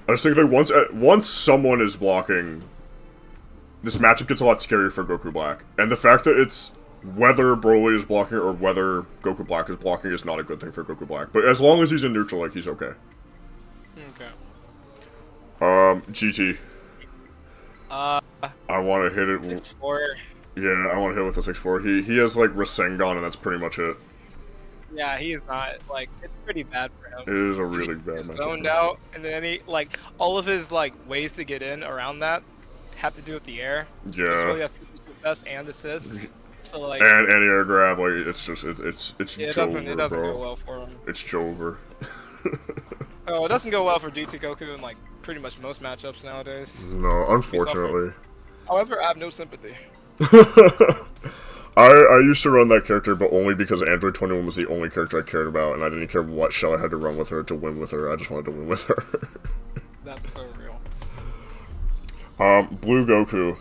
just think like once someone is blocking, this matchup gets a lot scarier for Goku Black, and the fact that it's whether Broly is blocking or whether Goku Black is blocking is not a good thing for Goku Black. But as long as he's in neutral, like he's okay. Okay. GT. I want to hit it. 6-4. Yeah, I want to hit it with a 6-4. He has like Rasengan, and that's pretty much it. Yeah, he is not like it's pretty bad for him. It is a really bad matchup. Zoned out, and then he like all of his like ways to get in around that have to do with the air. Yeah. He really has to best and assists. So like and air grab, like it's just it's yeah, it Jover, doesn't bro. go well for him. It's Jover. Oh, it doesn't go well for DT Goku in like pretty much most matchups nowadays. No, unfortunately. However, I have no sympathy. I used to run that character, but only because Android 21 was the only character I cared about, and I didn't care what shell I had to run with her to win with her. I just wanted to win with her. That's so real. Blue Goku.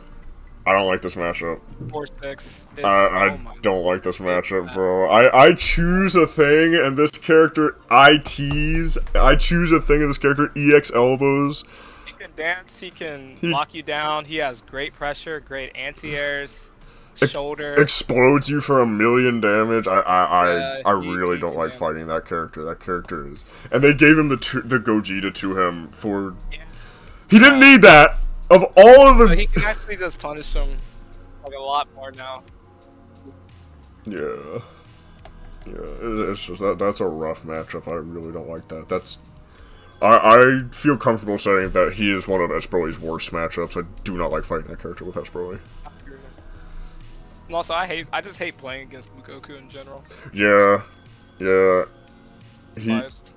I don't like this matchup. 4-6. I don't like this matchup, bro. I choose a thing, and this character I choose a thing, and this character EX elbows. He can dance. He can lock you down. He has great pressure, great anti-airs, shoulder. Explodes you for 1,000,000 damage. I he really don't like damage. fighting that character. That character is, and they gave him the Gogeta to him for. Yeah. He didn't need that. Of all of the. So he can actually just punish him like a lot more now. Yeah. It's just that's a rough matchup. I really don't like that. I feel comfortable saying that he is one of Broly's worst matchups. I do not like fighting that character with Broly. And also, I just hate playing against Blue Goku in general. Yeah. Biased.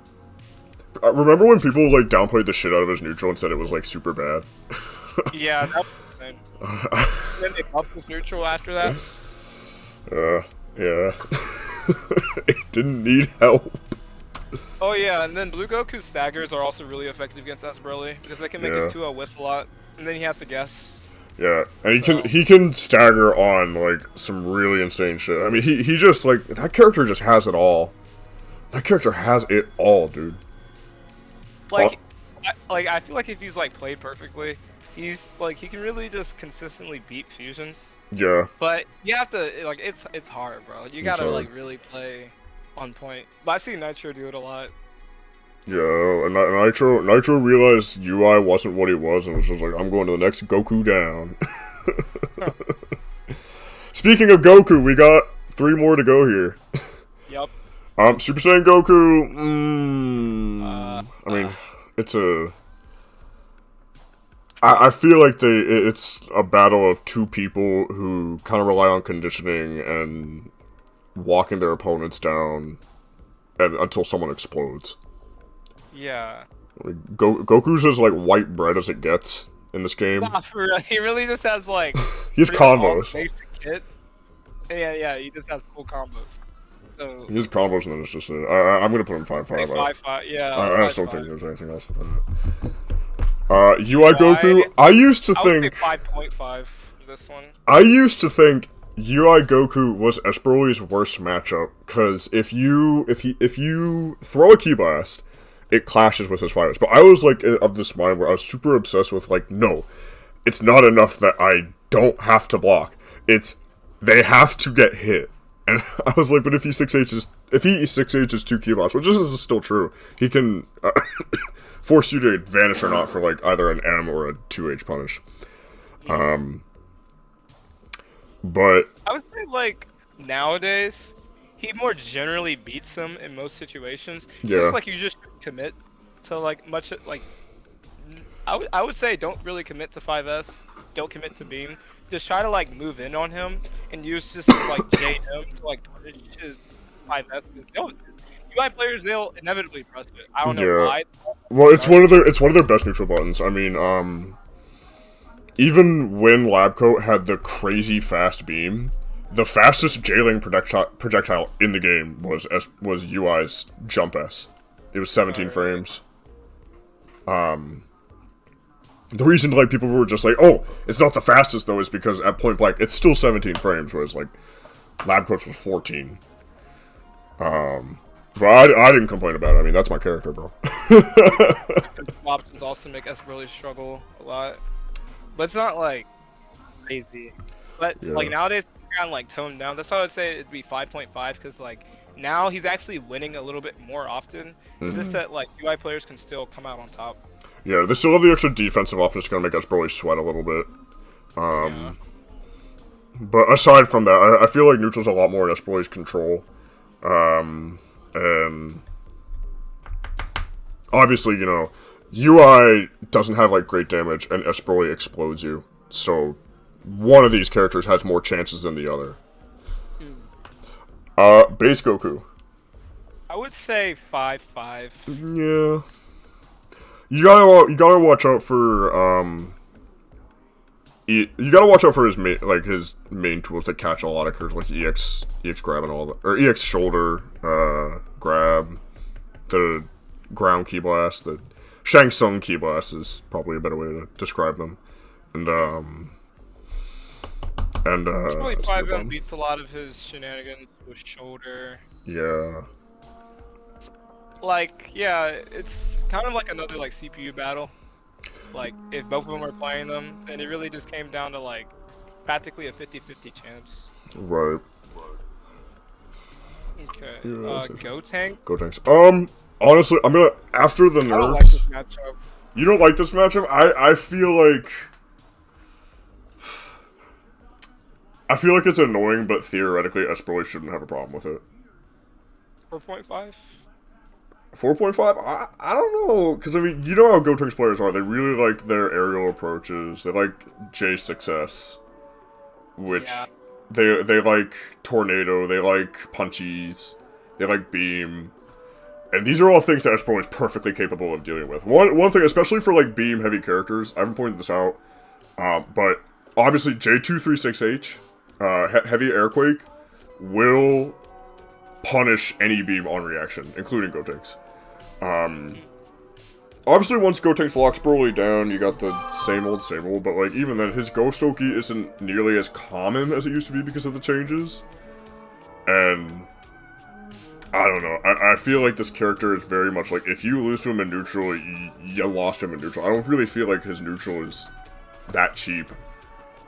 Remember when people like downplayed the shit out of his neutral and said it was like super bad? Yeah, that was insane. Then they buffed his neutral after that. Yeah. It didn't need help. Oh yeah, and then Blue Goku's staggers are also really effective against Broly because they can make his 2-0 whiff a lot, and then he has to guess. Yeah, and he can stagger on like some really insane shit. I mean, he just like that character just has it all. That character has it all, dude. Like, I feel like if he's like played perfectly, he's like he can really just consistently beat fusions. Yeah. But you have to like it's hard, bro. You gotta like really play on point. But I see Nitro do it a lot. Yeah, and Nitro realized UI wasn't what he was and was just like, I'm going to the next Goku down. Speaking of Goku, we got 3 more to go here. Yep. Super Saiyan Goku. I mean, it's a. I feel like it's a battle of two people who kind of rely on conditioning and walking their opponents down until someone explodes. Yeah. Like, Goku's as like white bread as it gets in this game. Nah, for real. He really just has like. He has pretty much all combos. basic kit. Yeah. He just has cool combos. So. He has combos, and then it's just I'm gonna put him 5-5. 5-5. Yeah. I just don't think there's anything else with it. UI Goku. I used to I would think say 5.5 for this one. I used to think UI Goku was Esperly's worst matchup because if you throw a Ki Blast, it clashes with his fighters. But I was like of this mind where I was super obsessed with like, no, it's not enough that I don't have to block. It's they have to get hit. And I was like, but if he 6H's 2 Ki Blasts, which is still true, he can force you to vanish or not for like either an M or a 2H punish. But I would say like nowadays, he more generally beats them in most situations. It's Yeah. just like you just commit to like much like. I would say don't really commit to 5S. Don't commit to beam. Just try to like move in on him and use just like JM to like punish his 5S. UI players, they'll inevitably press it. I don't know Yeah. why. well, it's one of their best neutral buttons. I mean, even when Labcoat had the crazy fast beam, the fastest jailing projectile in the game was UI's jump S. It was 17 frames. The reason like people were just like, oh, it's not the fastest though, is because at point blank it's still 17 frames, whereas like Labcoat's was 14. But I didn't complain about it. I mean, that's my character, bro. Options also make us really struggle a lot, but it's not like crazy. But Yeah. like nowadays, it's kind of like toned down. That's why I would say it'd be 5.5 because like now he's actually winning a little bit more often. It's just that like UI players can still come out on top. Yeah, they still have the extra defensive option. It's gonna make us probably sweat a little bit. Yeah. But aside from that, I feel like neutral's a lot more in Esperly's control. And obviously, you know, UI doesn't have like great damage, and Esperly explodes you. So one of these characters has more chances than the other. Base Goku. I would say 5.5. Yeah. You gotta watch out for you gotta watch out for his main tools that catch a lot of curves, like EX grab and all that, or EX shoulder grab, the ground Ki Blast, the Shang Tsung Ki Blast is probably a better way to describe them, and Probably 5M beats a lot of his shenanigans with shoulder. yeah. Like, yeah, it's kind of like another like CPU battle. Like, if both of them were playing them, then it really just came down to like practically a 50-50 chance. Right. Okay. Yeah, Go Tank. Go tanks. Honestly, I'm gonna after the I don't like nerfs. this matchup. You don't like this matchup? I feel like it's annoying, but theoretically, Esperly shouldn't have a problem with it. 4.5. 4.5? I don't know, because I mean, you know how Gotenks players are. They really like their aerial approaches. They like J6S, which Yeah. they like Tornado. They like Punchies. They like Beam. And these are all things that Esperly is perfectly capable of dealing with. One thing, especially for like beam heavy characters, I haven't pointed this out, but obviously J236H, heavy airquake, will punish any beam on reaction, including Gotenks. Obviously once Gotenks locks Broly down, you got the same old, but like even then, his Ghost Oki isn't nearly as common as it used to be because of the changes. And I don't know. I feel like this character is very much like, if you lose to him in neutral, you lost him in neutral. I don't really feel like his neutral is that cheap.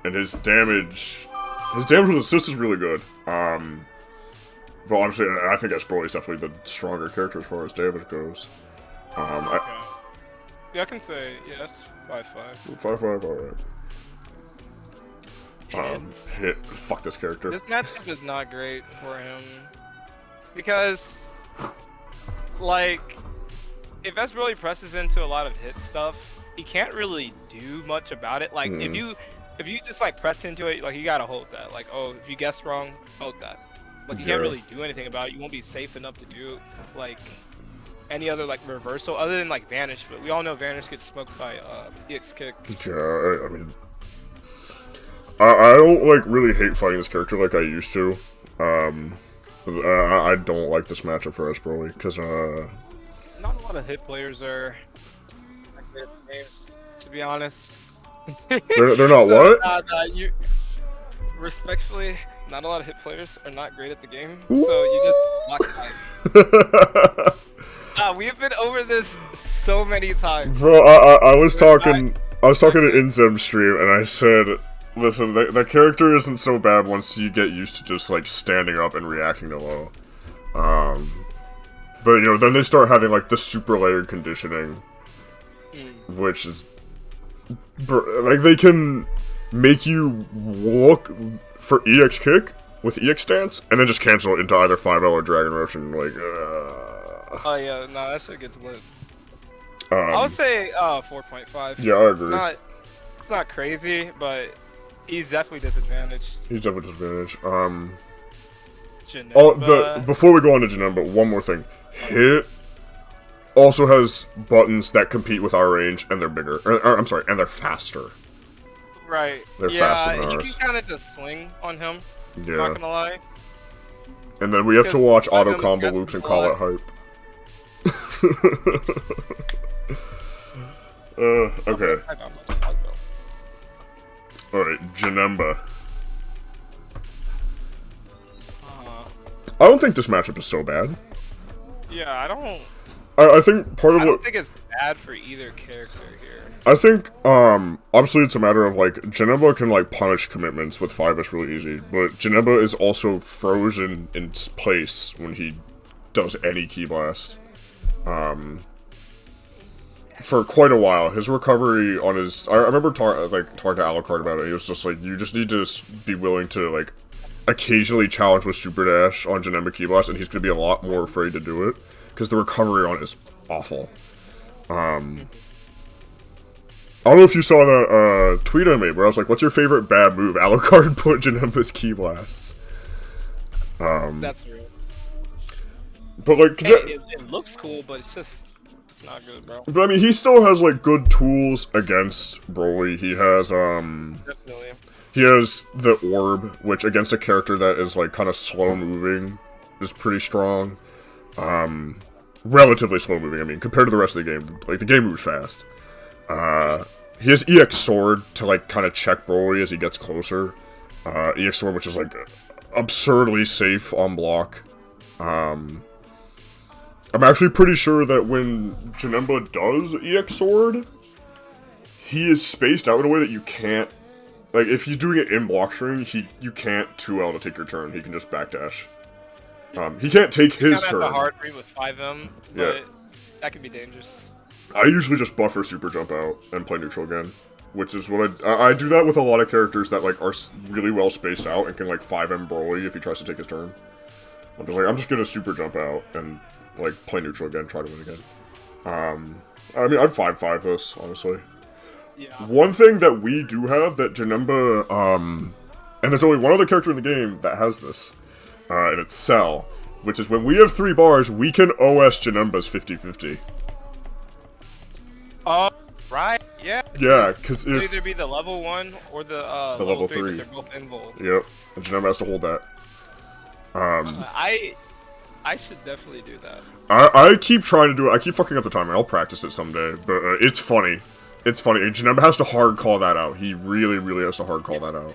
And his damage with assist is really good. But honestly, I think Esperly is definitely the stronger character as far as damage goes. Yeah, I can say, yes, 5.5. 5-5, alright. Hits. Fuck this character. This matchup is not great for him. Because, like, if S really presses into a lot of hit stuff, he can't really do much about it. Like if you just like press into it, like you gotta hold that. Like if you guess wrong, hold that. Like you can't really do anything about it. You won't be safe enough to do like any other like reversal other than like Vanish. But we all know Vanish gets smoked by EX kick. Yeah, I mean, I don't like really hate fighting this character like I used to. I don't like this matchup for us, Broly, because not a lot of hit players are good at the game, to be honest. they're not So, what? you respectfully, not a lot of hit players are not great at the game. So you just block time. We have been over this so many times. Bro, I was talking to Inzem's stream, and I said, listen, the character isn't so bad once you get used to just like standing up and reacting to low. But you know, then they start having like the super layered conditioning, which is like they can make you look for EX kick with EX stance, and then just cancel it into either 5L or Dragon Rush, and like. Oh yeah, no, that shit gets lit. I would say 4.5. Yeah, I agree. It's not crazy, but he's definitely disadvantaged. He's definitely disadvantaged. Janemba. Before we go on to Janemba, one more thing. Hit also has buttons that compete with our range, and they're bigger. I'm sorry, and they're faster. Right. They're faster than you ours. can kind of just swing on him. Yeah. Not gonna lie. And then we have to Because watch one of auto them combo gets loops and a call it lot. hype. Okay. I got much luck, though. Alright, Janemba. Uh, I don't think this matchup is so bad. yeah, I I think part of don't what... think it's bad for either character here. I think, obviously it's a matter of, like, Janemba can, like, punish commitments with 5S really easy, but Janemba is also frozen in place when he does any Ki Blast. For quite a while, his recovery on his... I remember talking to Alucard about it. He was just like, you just need to be willing to, like, occasionally challenge with Super Dash on Janemba Ki Blast, and he's going to be a lot more afraid to do it, because the recovery on it is awful. I don't know if you saw that tweet I made, where I was like, what's your favorite bad move? Alucard put Janemba's Ki Blasts. That's real. But, like... It looks cool, but it's not good, bro. But I mean, he still has like good tools against Broly. He has Definitely. he has the orb, which against a character that is like kind of slow moving is pretty strong. Relatively slow moving. I mean, compared to the rest of the game, like the game moves fast. He has EX Sword to like kind of check Broly as he gets closer. EX Sword, which is like absurdly safe on block. I'm actually pretty sure that when Janemba does EX Sword, he is spaced out in a way that you can't... Like, if he's doing it in block string, you can't 2L to take your turn. He can just backdash. He can't take his turn. Kind of hard read with 5M, but that could be dangerous. I usually just buffer Super Jump out and play neutral again. Which is what I do that with a lot of characters that, like, are really well spaced out and can, like, 5M Broly if he tries to take his turn. I'm just gonna Super Jump out and... like, play neutral again, try to win again. I mean, I'd 5-5 this, honestly. Yeah. One thing that we do have that Janemba, and there's only one other character in the game that has this, and it's Cell, which is when we have 3 bars, we can OS Janemba's 50-50. Oh, right, yeah. Yeah, because It'll if... either be the level 1 or the level 3, but 3. they're both invulnerable. Yep, and Janemba has to hold that. I should definitely do that. I keep trying to do it. I keep fucking up the timing. I'll practice it someday. But it's funny. It's funny. Janemba has to hard call that out. He really, really has to hard call that out.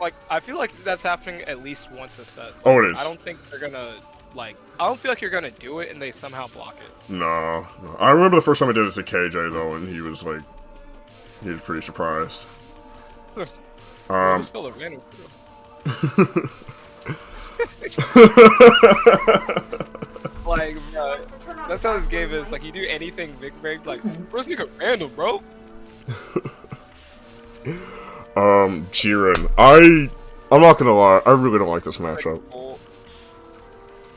Like, I feel like that's happening at least once a set. Like, Oh, it is. I don't think they're gonna, like... I don't feel like you're gonna do it and they somehow block it. No. I remember the first time I did it to KJ, though, and he was, like... He was pretty surprised. Spell a random too. Like, bro, that's how this game is. Like, you do anything big, like, bro, this nigga random, bro. Jiren. I'm not gonna lie, I really don't like this matchup. Oh,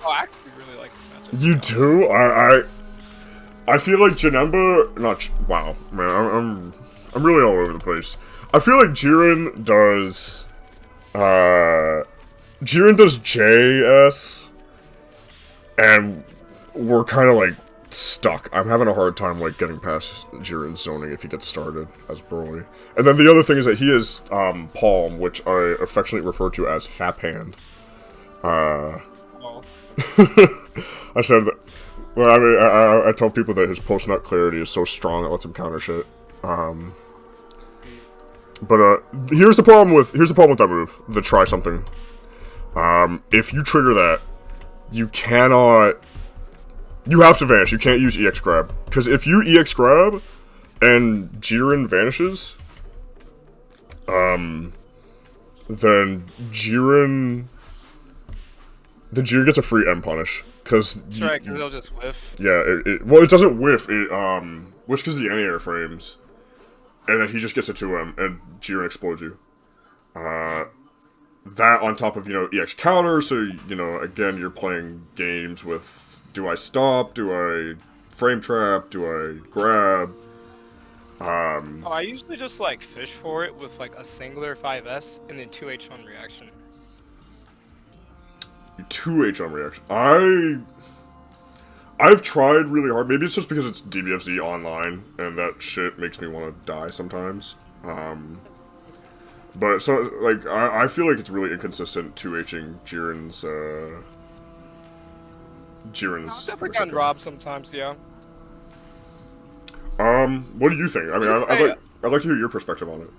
I actually really like this matchup. You do? I feel like Janemba, wow, man, I'm really all over the place. I feel like Jiren does JS, and we're kind of like stuck. I'm having a hard time like getting past Jiren's zoning if he gets started as Broly. And then the other thing is that he is Palm, which I affectionately refer to as Fap Hand. Oh. I said that. Well, I mean, I tell people that his post-nut clarity is so strong it lets him counter shit. But here's the problem with that move, the try something. If you trigger that, you have to vanish. You can't use EX grab, because if you EX grab and Jiren vanishes, then Jiren gets a free M punish. That's right, because they'll just whiff. Yeah, well, it doesn't whiff. It whiffs because the anti-air frames, and then he just gets a 2M, and Jiren explodes you. That on top of, EX counter, so, again, you're playing games with, do I stop, do I frame trap, do I grab? I usually just, fish for it with, a singular 5S, and then 2H on reaction. 2H on reaction. I've tried really hard. Maybe it's just because it's DBFZ online, and that shit makes me want to die sometimes. But so I feel like it's really inconsistent 2Hing Jiren's. I've definitely gotten robbed sometimes, yeah. What do you think? I mean, I'd like to hear your perspective on it.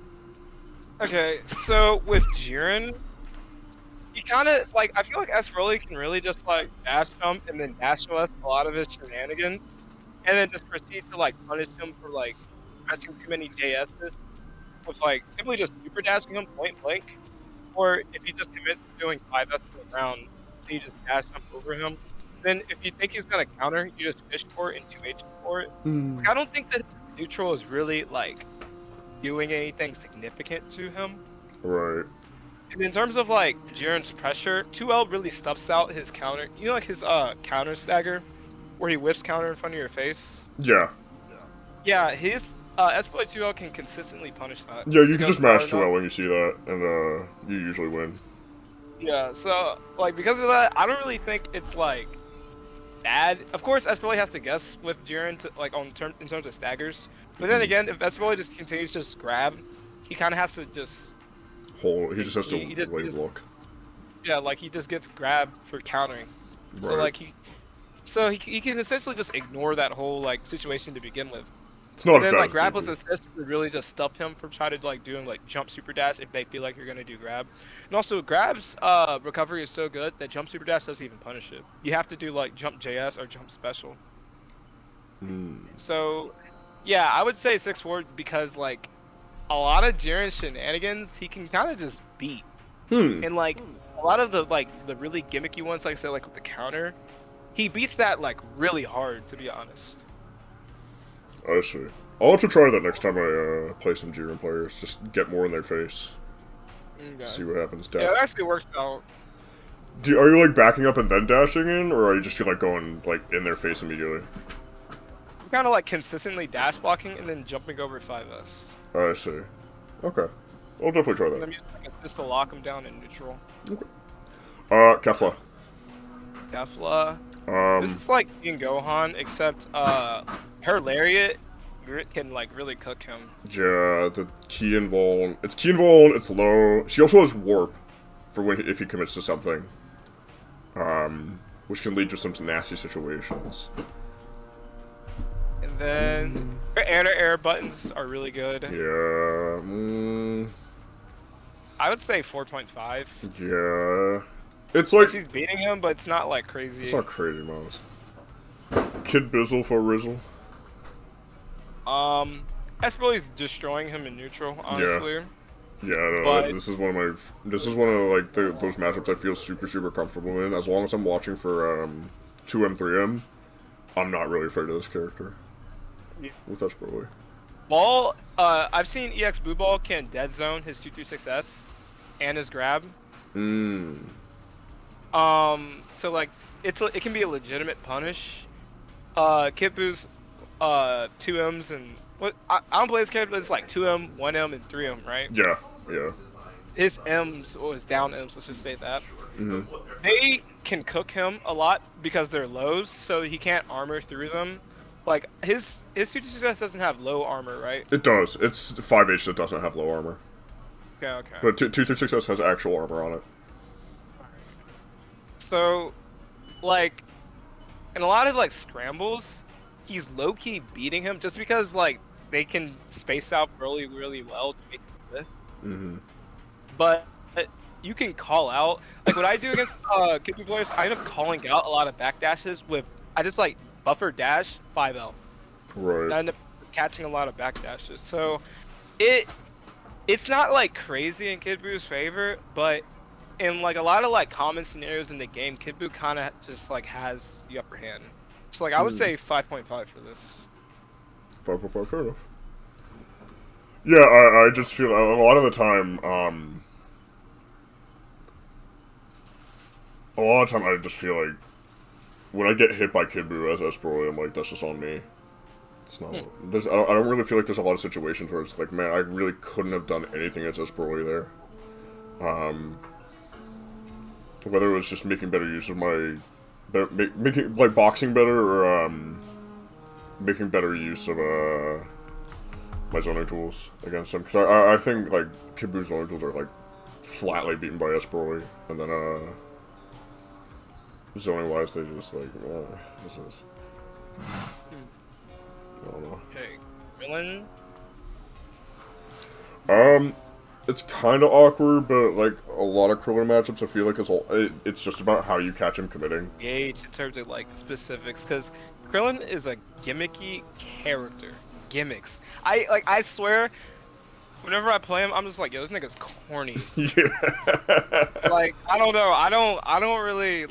Okay, so with Jiren, he kind of, I feel like S. Broly can really just, dash jump and then dash us a lot of his shenanigans, and then just proceed to, punish him for, pressing too many JS's with, simply just super dashing him point blank, or if he just commits to doing 5S in the round, so you just dash jump over him. Then if you think he's going to counter, you just fish for it and 2H for it. I don't think that his neutral is really, doing anything significant to him. Right. And in terms of Jiren's pressure, 2L really stuffs out his counter. You know, his counter stagger, where he whips counter in front of your face. Yeah. Yeah, his S-Boy 2L can consistently punish that. Yeah, you can just mash 2L when you see that, and you usually win. Yeah, so because of that, I don't really think it's bad. Of course, S-Boy has to guess with Jiren to in terms of staggers. But then again, if S-Boy just continues to just grab, he kind of has to just. He just has to look. Yeah, he just gets grabbed for countering. Right. So he can essentially just ignore that whole situation to begin with. It's not and as then bad. Grapple's assist would really just stuff him from trying to doing jump super dash if they feel like you're gonna do grab. And also grab's recovery is so good that jump super dash doesn't even punish it. You have to do jump JS or jump special. So yeah, I would say 6-4 because a lot of Jiren's shenanigans he can kind of just beat. And a lot of the the really gimmicky ones, I said, with the counter, he beats that really hard, to be honest. I see. I'll have to try that next time I play some Jiren players. Just get more in their face. Okay. See what happens. Yeah, it actually works out. Are you backing up and then dashing in, or are you just going in their face immediately? I'm kind of consistently dash blocking and then jumping over 5S. I see. Okay. I'll definitely try that. And I'm using assist to lock him down in neutral. Okay. Kefla. Kefla. This is being Gohan, except her lariat can really cook him. Yeah, the key and Vuln. It's key and Vuln, it's low. She also has warp for if he commits to something. Which can lead to some nasty situations. And then her air-to-air buttons are really good. Yeah. I would say 4.5. Yeah. It's she's beating him, but it's not crazy. It's not crazy, Miles. Kid Bizzle for Rizzle. S-Broly's destroying him in neutral, honestly. Yeah, no, this is one of those matchups I feel super comfortable in. As long as I'm watching for 2M 3M, I'm not really afraid of this character. Yeah. With S-Broly. Ball, I've seen EX Blue Ball can dead zone his 236S and his grab. So it can be a legitimate punish. Kid Boo's 2 M's and what I don't play this character, but it's like 2 M, 1 M, and 3 M, right? Yeah, yeah. His M's or his down M's, let's just say that. Mm-hmm. They can cook him a lot because they're lows, so he can't armor through them. Like his 226 doesn't have low armor, right? It does. It's 5H that doesn't have low armor. Okay. But 236S has actual armor on it. So, like, in a lot of like scrambles, he's low key beating him just because like they can space out really really well to make it lift. Mm-hmm. But you can call out like what I do against Kippu players. I end up calling out a lot of backdashes with I just like buffer dash 5L. Right. And I end up catching a lot of backdashes. So it's not like crazy in Kid Buu's favor, but in like a lot of like common scenarios in the game, Kid Buu kind of just like has the upper hand. So like I would say 5.5 for this. 5.5, fair enough. Yeah, I just feel a lot of the time, I just feel like when I get hit by Kid Buu as Broly, I'm like, that's just on me. It's not. I don't really feel like there's a lot of situations where it's like, man, I really couldn't have done anything as Broly there. Whether it was just making better use of my, making like boxing better, or making better use of my zoning tools against him, because I think like Kid Buu's zoning tools are like flatly beaten by Broly, and then zoning wise they just like this is. I don't know. Okay, Krillin. It's kind of awkward, but like a lot of Krillin matchups, I feel like it's just about how you catch him committing. Gauge in terms of like specifics, because Krillin is a gimmicky character. Gimmicks. I swear, whenever I play him, I'm just like, yo, this nigga's corny. Yeah. Like I don't know. I don't really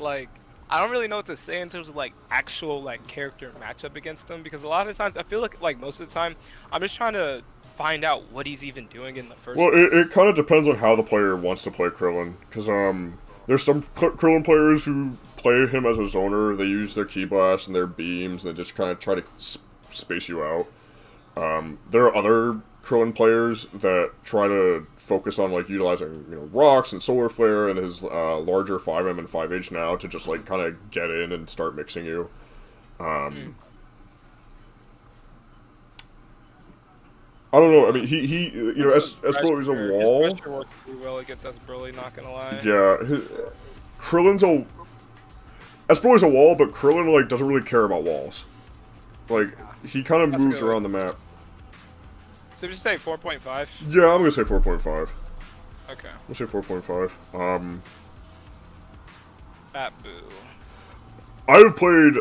know what to say in terms of like actual like character matchup against him, because a lot of times I feel like most of the time I'm just trying to find out what he's even doing in the first place. Well, it kind of depends on how the player wants to play Krillin, because there's some Krillin players who play him as a zoner. They use their Ki Blast and their beams, and they just kind of try to space you out. There are other Krillin players that try to focus on like utilizing rocks and solar flare and his larger 5M and 5H now to just like kind of get in and start mixing you. I don't know. I mean, he Broly's a wall. His pressure works pretty well against Broly, not gonna lie. Yeah, Broly's a wall, but Krillin like doesn't really care about walls. Like he kind of moves around the map. So did you say 4.5? Yeah, I'm gonna say 4.5. Okay. We'll say 4.5. Fat Buu. I've played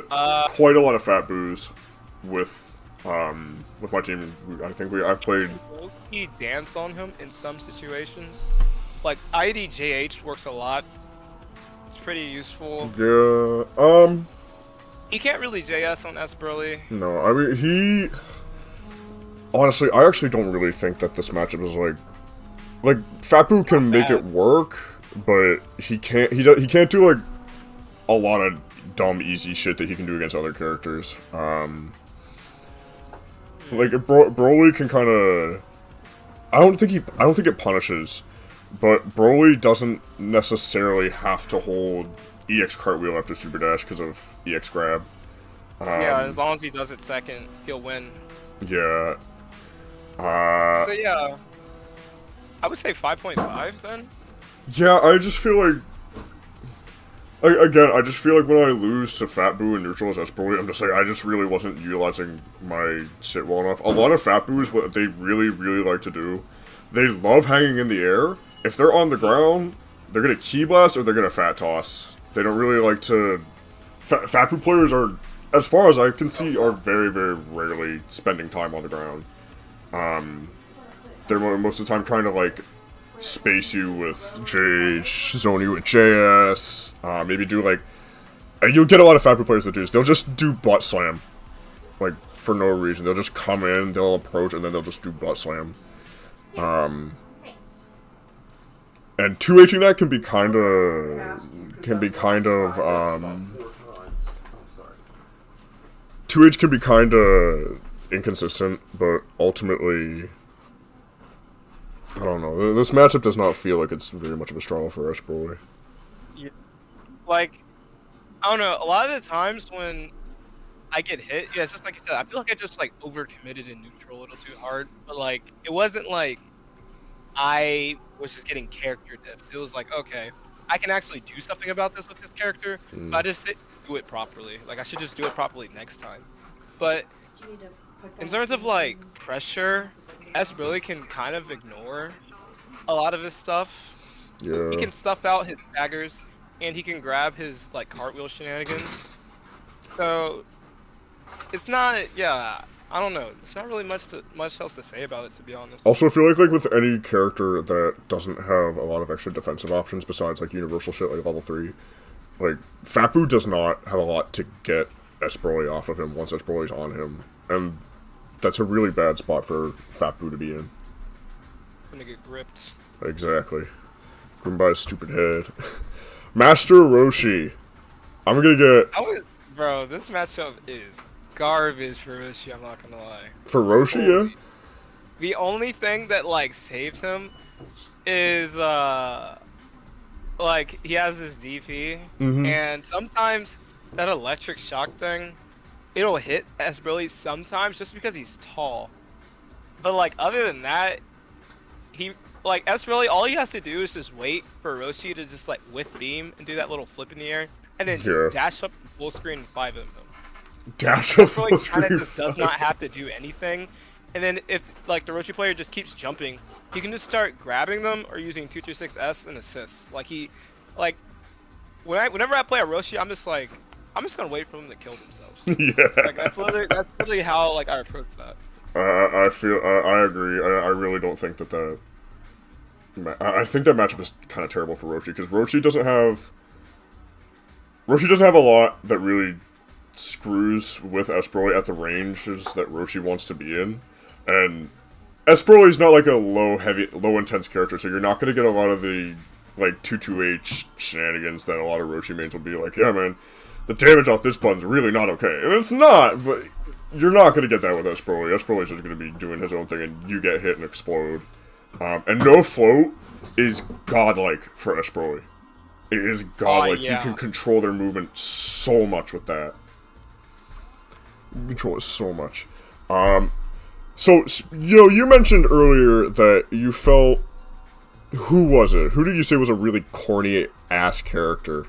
quite a lot of Fat Buus with my team. I've played. He dance on him in some situations. Like IDJH works a lot. It's pretty useful. Yeah. He can't really JS on Broly. No, I mean honestly, I actually don't really think that this matchup is like Fat Buu can make it work, but he can't do like a lot of dumb easy shit that he can do against other characters. Like Broly can kind of, I don't think it punishes, but Broly doesn't necessarily have to hold EX cartwheel after super dash because of EX grab. Yeah, as long as he does it second, he'll win. Yeah. So yeah, I would say 5.5 then. Yeah, I just feel like again, I just feel like when I lose to Fat Buu and neutral as Broly, I'm just like, I just really wasn't utilizing my shit well enough. A lot of Fat Buus, what they really, really like to do, they love hanging in the air. If they're on the ground, they're gonna Ki Blast or they're gonna Fat Toss. They don't really like to. Fat Buu players are, as far as I can see, are very, very rarely spending time on the ground. They're most of the time trying to like space you with JH, zone you with JS, maybe do like, you'll get a lot of Fat Buu players that do this, they'll just do butt slam, like, for no reason. They'll just come in, they'll approach, and then they'll just do butt slam. And 2Hing that can be kind of, 2H can be kinda inconsistent, but ultimately, I don't know. This matchup does not feel like it's very much of a struggle for S Broly. Yeah. Like, I don't know. A lot of the times when I get hit, yeah, it's just like I said. I feel like I just like overcommitted in neutral a little too hard. But like, it wasn't like I was just getting character dipped. It was like, okay, I can actually do something about this with this character, but I just didn't do it properly. Like, I should just do it properly next time. But in terms of like pressure, S really can kind of ignore a lot of his stuff. Yeah. He can stuff out his daggers, and he can grab his like cartwheel shenanigans. So it's not, yeah. I don't know. There's not really much else to say about it, to be honest. Also, I feel like with any character that doesn't have a lot of extra defensive options besides like universal shit like level 3, like Fat Boo does not have a lot to get S Broly off of him once S Broly's on him, and that's a really bad spot for Fat Boo to be in. Gonna get gripped. Exactly. Gripped by his stupid head. Master Roshi. I'm gonna get Bro, this matchup is garbage for Roshi, I'm not gonna lie. for Roshi, yeah. The only thing that like saves him is like he has his DP, and sometimes that electric shock thing, it'll hit S Broly sometimes just because he's tall. But like other than that, he like S Broly, all he has to do is just wait for Roshi to just like whiff beam and do that little flip in the air, and then dash up full screen and 5 of them. Dash up full screen. Kind of just does not have to do anything. And then if like the Roshi player just keeps jumping, he can just start grabbing them or using 236S and assists. Like whenever I play a Roshi, I'm just gonna wait for them to kill themselves. Yeah. Like that's literally how like I approach that. I agree. I really don't think that I think that matchup is kind of terrible for Roshi because Roshi doesn't have a lot that really screws with S Broly at the ranges that Roshi wants to be in, and S Broly's not like a low intense character, so you're not gonna get a lot of the like 2-2H shenanigans that a lot of Roshi mains will be like, yeah man, the damage off this button's really not okay, and it's not, but you're not gonna get that with S Broly. S Broly's just gonna be doing his own thing, and you get hit and explode. And no float is godlike for S Broly. It is godlike. Yeah. You can control their movement so much with that. You control it so much. So, you mentioned earlier that you felt... Who was it? Who did you say was a really corny-ass character?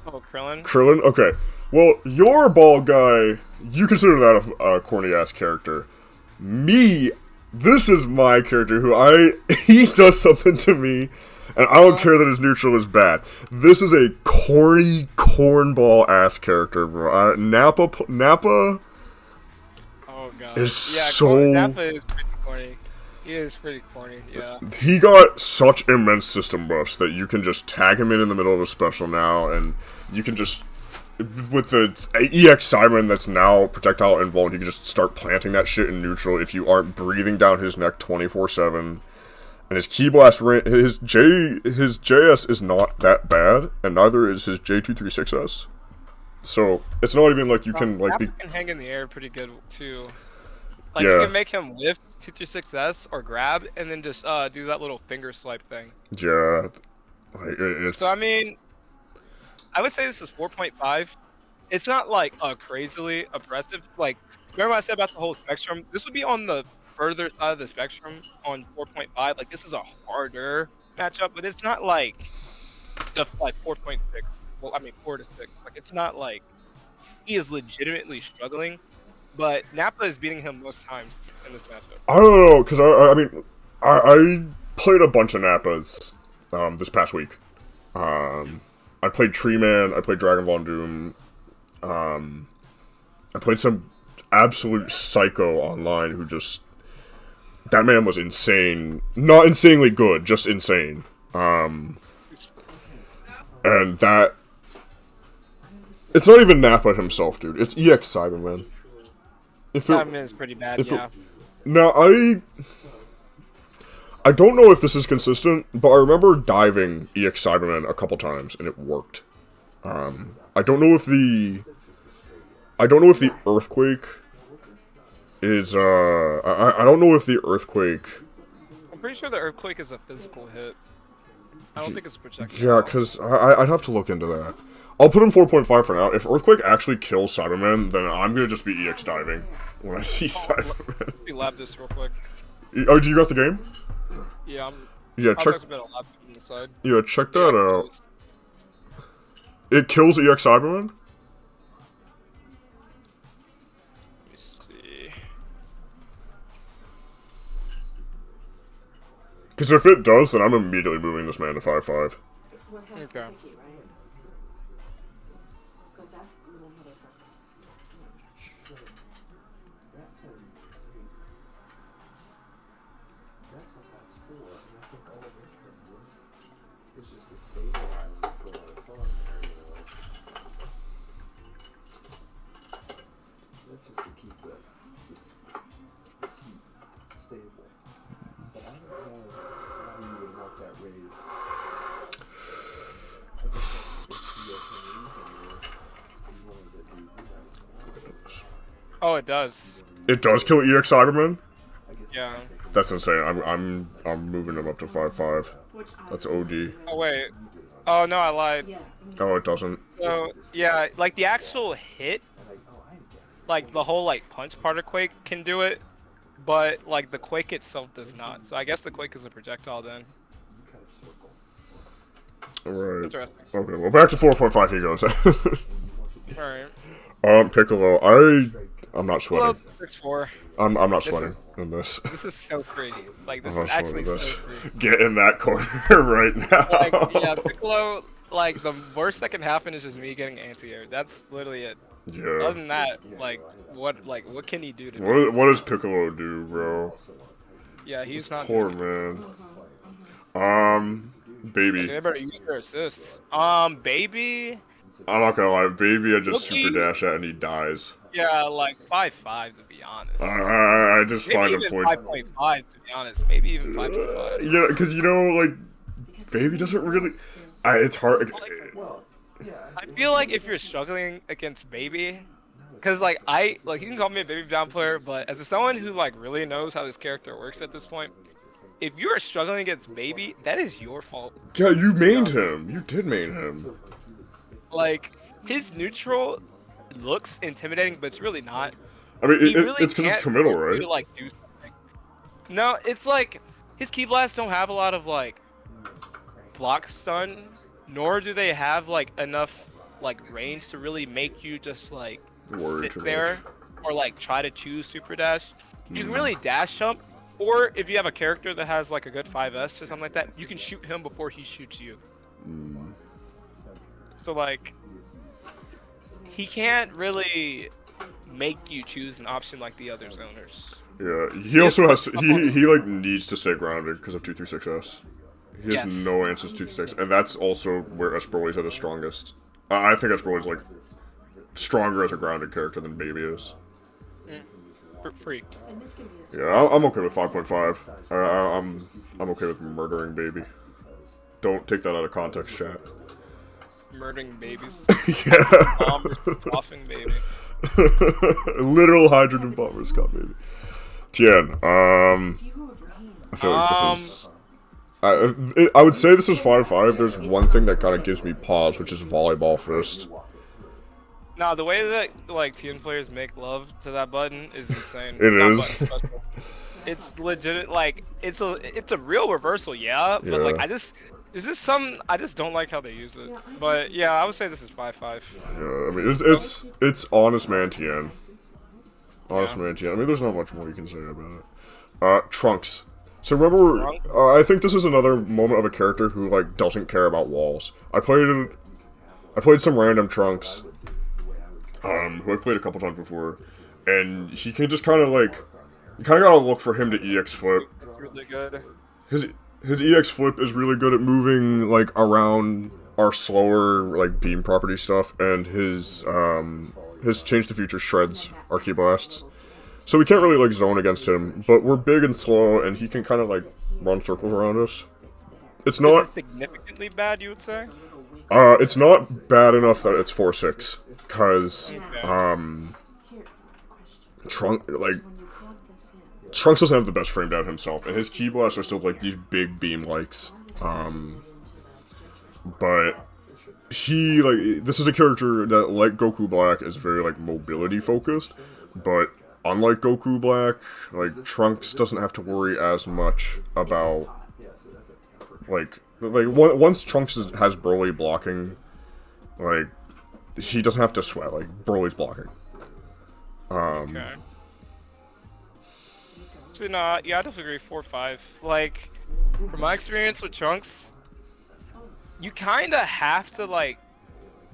Oh, Krillin? Krillin? Okay. Well, your ball guy, you consider that a corny-ass character. Me, this is my character he does something to me, and I don't care that his neutral is bad. This is a corny, cornball-ass character, bro. Nappa... Oh god. Is so... Nappa is pretty corny. He is pretty corny, yeah. He got such immense system buffs that you can just tag him in the middle of a special now, and you can just... With the EX Cyberman that's now projectile invuln, you can just start planting that shit in neutral if you aren't breathing down his neck 24/7. And his Ki Blast, his JS is not that bad, and neither is his J236S. So, it's not even like you can, like, Nappa can hang in the air pretty good, too. Like, Yeah. you can make him lift 236S or grab, and then just do that little finger swipe thing. Yeah. Like, it's... So, I mean, I would say this is 4.5. It's not, like, crazily oppressive. Like, remember what I said about the whole spectrum? This would be on the further side of the spectrum on 4.5. Like, this is a harder matchup, but it's not, like, just, like, 4.6. Well, I mean, 4 to 6. Like, it's not, like, he is legitimately struggling, but Nappa is beating him most times in this matchup. I don't know, because I played a bunch of Nappas this past week. I played Tree Man, I played Dragon Ball Doom, I played some absolute psycho online who just... That man was insane. Not insanely good, just insane. And that... It's not even Nappa himself, dude. It's EX Cyberman. Cyberman is pretty bad, yeah. Now, I don't know if this is consistent, but I remember diving EX Cyberman a couple times, and it worked. I don't know if I don't know if the Earthquake is, I don't know if the Earthquake... I'm pretty sure the Earthquake is a physical hit. I don't think it's a projectile. Yeah, because I'd have to look into that. I'll put him 4.5 for now. If Earthquake actually kills Cyberman, then I'm gonna just be EX diving when I see Cyberman. Let me lab this real quick. Oh, do you got the game? Yeah, Yeah, check. a bit of lab on the side. Yeah, check that out. Close. It kills EX Cyberman? Let me see. Because if it does, then I'm immediately moving this man to 5/5. Okay. Oh, it does. It does kill EX Cyberman? Yeah. That's insane. I'm moving him up to 5/5. That's OD. Oh wait. Oh no, I lied. Oh, it doesn't. So yeah, like the actual hit, like the whole like punch part of Quake can do it, but like the Quake itself does not. So I guess the Quake is a projectile then. Alright. Interesting. Okay, well back to 4.5 he goes. Alright. Piccolo, I'm not sweating. Well, 6'4". I'm not sweating in this. This is so pretty. Like this I'm is not actually sweating so this. pretty. Get in that corner right now. Like yeah, Piccolo. Like the worst that can happen is just me getting anti-air. That's literally it. Yeah. Other than that, what can he do to me? What does Piccolo do, bro? Yeah, he's This not. poor man. Baby. They better use their assists. Baby. I'm not gonna lie, Baby I just Loki. super dash at and he dies. Yeah, like 5'5" to be honest. I just Maybe find a even point. 5.5 to be honest. Maybe even 5.5. Yeah, because you know, like, Baby doesn't really. It's hard. I feel like if you're struggling against Baby, because like you can call me a Baby down player, but as someone who like really knows how this character works at this point, if you are struggling against Baby, that is your fault. Yeah, you mained him. You did main him. Like his neutral looks intimidating, but it's really not. I mean, He really it's because it's can't committal, force you right? to, like, do something. No, it's like his key blasts don't have a lot of like block stun, nor do they have like enough like range to really make you just like Worry sit too there or like try to choose super dash. You can really dash jump, or if you have a character that has like a good 5S or something like that, you can shoot him before he shoots you. So like he can't really make you choose an option like the other zoners. Yeah, he also has he like needs to stay grounded because of 236S. He has Yes. no answers to 236, and that's also where Esproly's at his strongest. I think Esproly's like stronger as a grounded character than Baby is. Free. Yeah, I'm okay with 5.5. I'm okay with murdering Baby. Don't take that out of context, chat. Murdering babies. Yeah. Bombers coughing baby. Literal hydrogen bombers got Baby. Tien, I feel like this is. I would say this is 5/5. There's one thing that kind of gives me pause, which is volleyball fist. No, the way that like Tien players make love to that button is insane. It Not is. button, special. It's legit. Like it's a real reversal, yeah. But like Yeah. I just don't like how they use it. But yeah, I would say this is 5/5. Yeah, I mean it's honest man Tien. Honest man Tien. I mean, there's not much more you can say about it. Trunks. So remember, I think this is another moment of a character who like doesn't care about walls. I played some random Trunks, who I've played a couple times before, and he can just kind of like, you kind of gotta look for him to EX flip. It's really good. His EX flip is really good at moving like around our slower like beam property stuff, and his change to future shreds our key blasts. So we can't really like zone against him, but we're big and slow, and he can kind of like run circles around us. It's Is not. it significantly bad, you would say? It's not bad enough that it's 4-6, cause Trunks doesn't have the best frame down himself, and his key blasts are still like these big beam likes. But he this is a character that, like Goku Black, is very like mobility focused, but unlike Goku Black, like Trunks doesn't have to worry as much about once Trunks has Broly blocking, like he doesn't have to sweat. Like Broly's blocking. Okay. So no, yeah, I definitely agree. 4-5. Like, from my experience with Trunks, you kind of have to like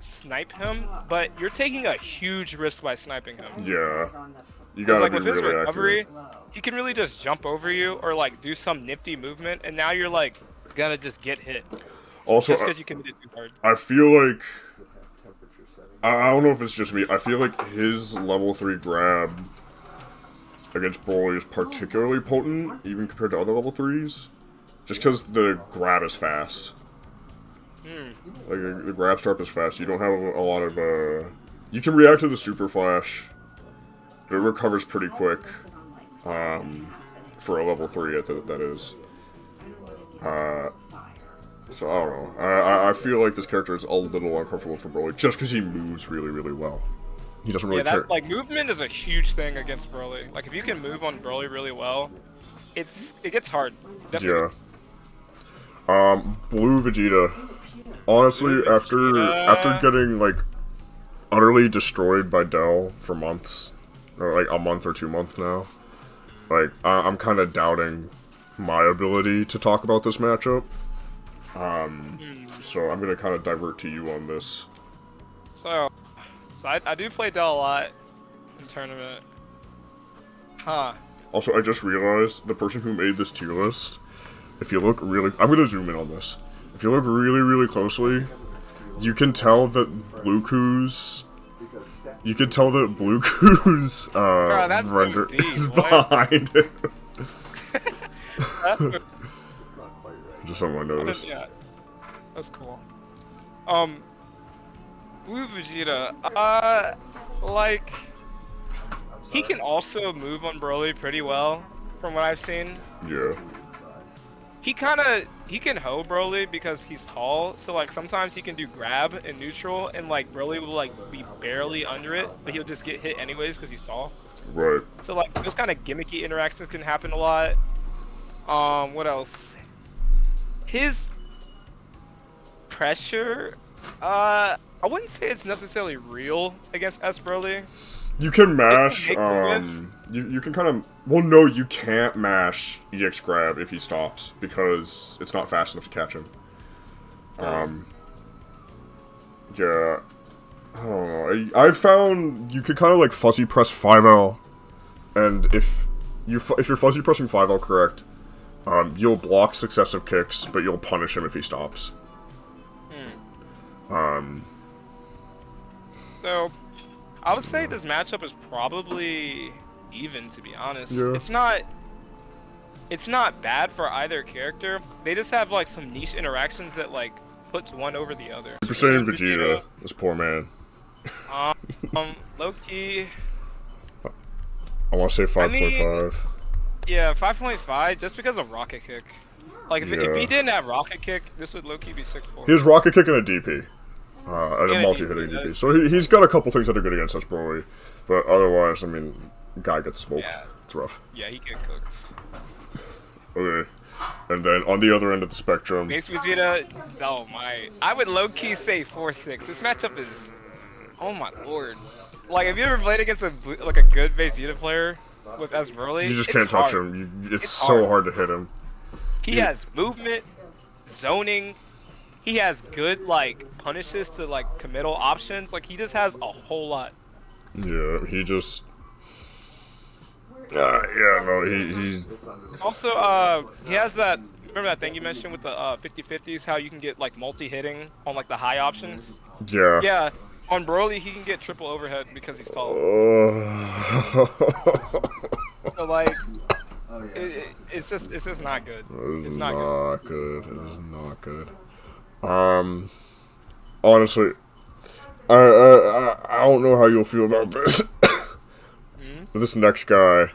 snipe him, but you're taking a huge risk by sniping him. Yeah, you gotta like be with his really recovery, accurate. he can really just jump over you or like do some nifty movement, and now you're like gonna just get hit. Also, just because you can hit too hard. I feel like I don't know if it's just me. I feel like his level 3 grab against Broly is particularly potent, even compared to other level 3s, just because the grab is fast. Like the grab start is fast. You don't have a lot of you can react to the super flash. It recovers pretty quick. For a level 3 that is. So I don't know. I feel like this character is a little uncomfortable for Broly just because he moves really, really well. He doesn't really care. Like movement is a huge thing against Broly. Like if you can move on Broly really well, it gets hard. Definitely. Yeah. Blue Vegeta. Honestly, after getting like utterly destroyed by Dell for months, or like a month or 2 months now, like I'm kind of doubting my ability to talk about this matchup. So I'm gonna kind of divert to you on this. So I do play Dell a lot in tournament. Huh. Also, I just realized the person who made this tier list, if you look really, I'm gonna zoom in on this. If you look really, really closely, you can tell that Blueku's Bro, that's render deep, is what? behind it. That's Just someone noticed. yeah. That's cool. Blue Vegeta, like, he can also move on Broly pretty well, from what I've seen. Yeah. He can hoe Broly because he's tall, so like sometimes he can do grab and neutral, and like Broly will like be barely under it, but he'll just get hit anyways because he's tall. Right. So like those kind of gimmicky interactions can happen a lot. What else? His pressure, I wouldn't say it's necessarily real against S Broly. You can mash, It can you can kind of, well no, you can't mash EX grab if he stops, because it's not fast enough to catch him. Yeah, I don't know, I found you could kind of like fuzzy press 5L, and if you're fuzzy pressing 5L correct, you'll block successive kicks, but you'll punish him if he stops. So, I would say this matchup is probably even, to be honest. Yeah. It's not bad for either character. They just have like some niche interactions that like puts one over the other. Super Saiyan Vegeta, this poor man. Low key. I want to say 5.5. Yeah, 5.5 just because of Rocket Kick. Like if he didn't have Rocket Kick, this would low key be 6.4. He has Rocket Kick and a DP. And a multi-hitting DP. So he's got a couple things that are good against us, Broly. But otherwise, I mean, guy gets smoked. Yeah. It's rough. Yeah, he get cooked. Okay. And then on the other end of the spectrum... Base Vegeta, oh my. I would low key say 4-6. This matchup is, oh my lord. Like, have you ever played against a good Vegeta player with S Broly? You just can't touch him. It's so hard to hit him. He has movement, zoning. He has good like punishes to like committal options. Like he just has a whole lot. Yeah, he just. Yeah, no, he's. Also, he has that. Remember that thing you mentioned with the 50/50s? How you can get like multi-hitting on like the high options. Yeah. Yeah. On Broly, he can get triple overhead because he's tall. So like, it's just not good. It's not good. It is not good. honestly, I don't know how you'll feel about this. This next guy,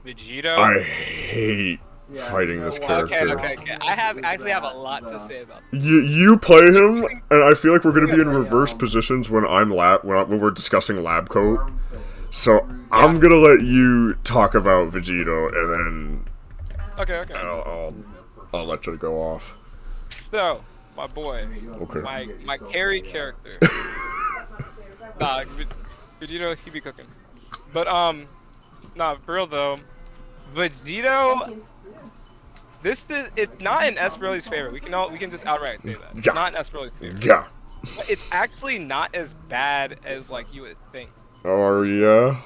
Vegito. I hate fighting this character. Okay. I actually have a lot to say about this. You play him, and I feel like we're gonna be in reverse positions when when we're discussing lab coat. So I'm gonna let you talk about Vegito, and then Okay. I'll let you go off. So, my boy, my carry character. Nah, Vegito, he be cooking. But nah, for real though, Vegito. It's not in Esperoli's favor. We can just outright say that. It's not in Esperoli's favor. Yeah. But it's actually not as bad as like you would think. Oh yeah.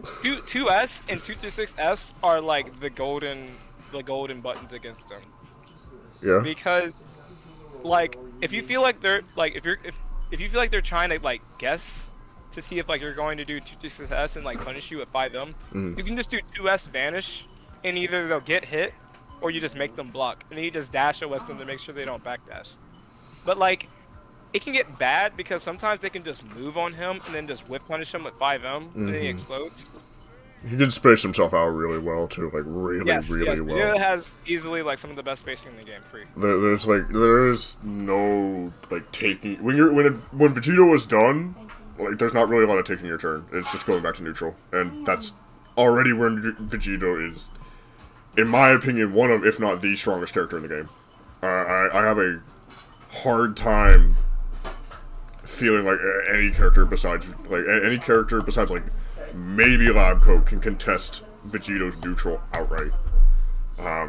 2S and 236S are like the golden buttons against them. Yeah. Because like if you feel like they're like if you feel like they're trying to like guess to see if like you're going to do 236S and like punish you with 5M, you can just do 2S vanish and either they'll get hit or you just make them block and then you just dash OS them to make sure they don't backdash. But like it can get bad because sometimes they can just move on him and then just whiff punish him with 5M and then he explodes. He can space himself out really well too, like really well. Vegeta has easily like some of the best spacing in the game, free. There's no like taking when Vegito is done, like there's not really a lot of taking your turn. It's just going back to neutral, and that's already where Vegito is, in my opinion, one of, if not the strongest character in the game. I have a hard time feeling like any character besides like maybe Lab Coat can contest Vegito's neutral outright. I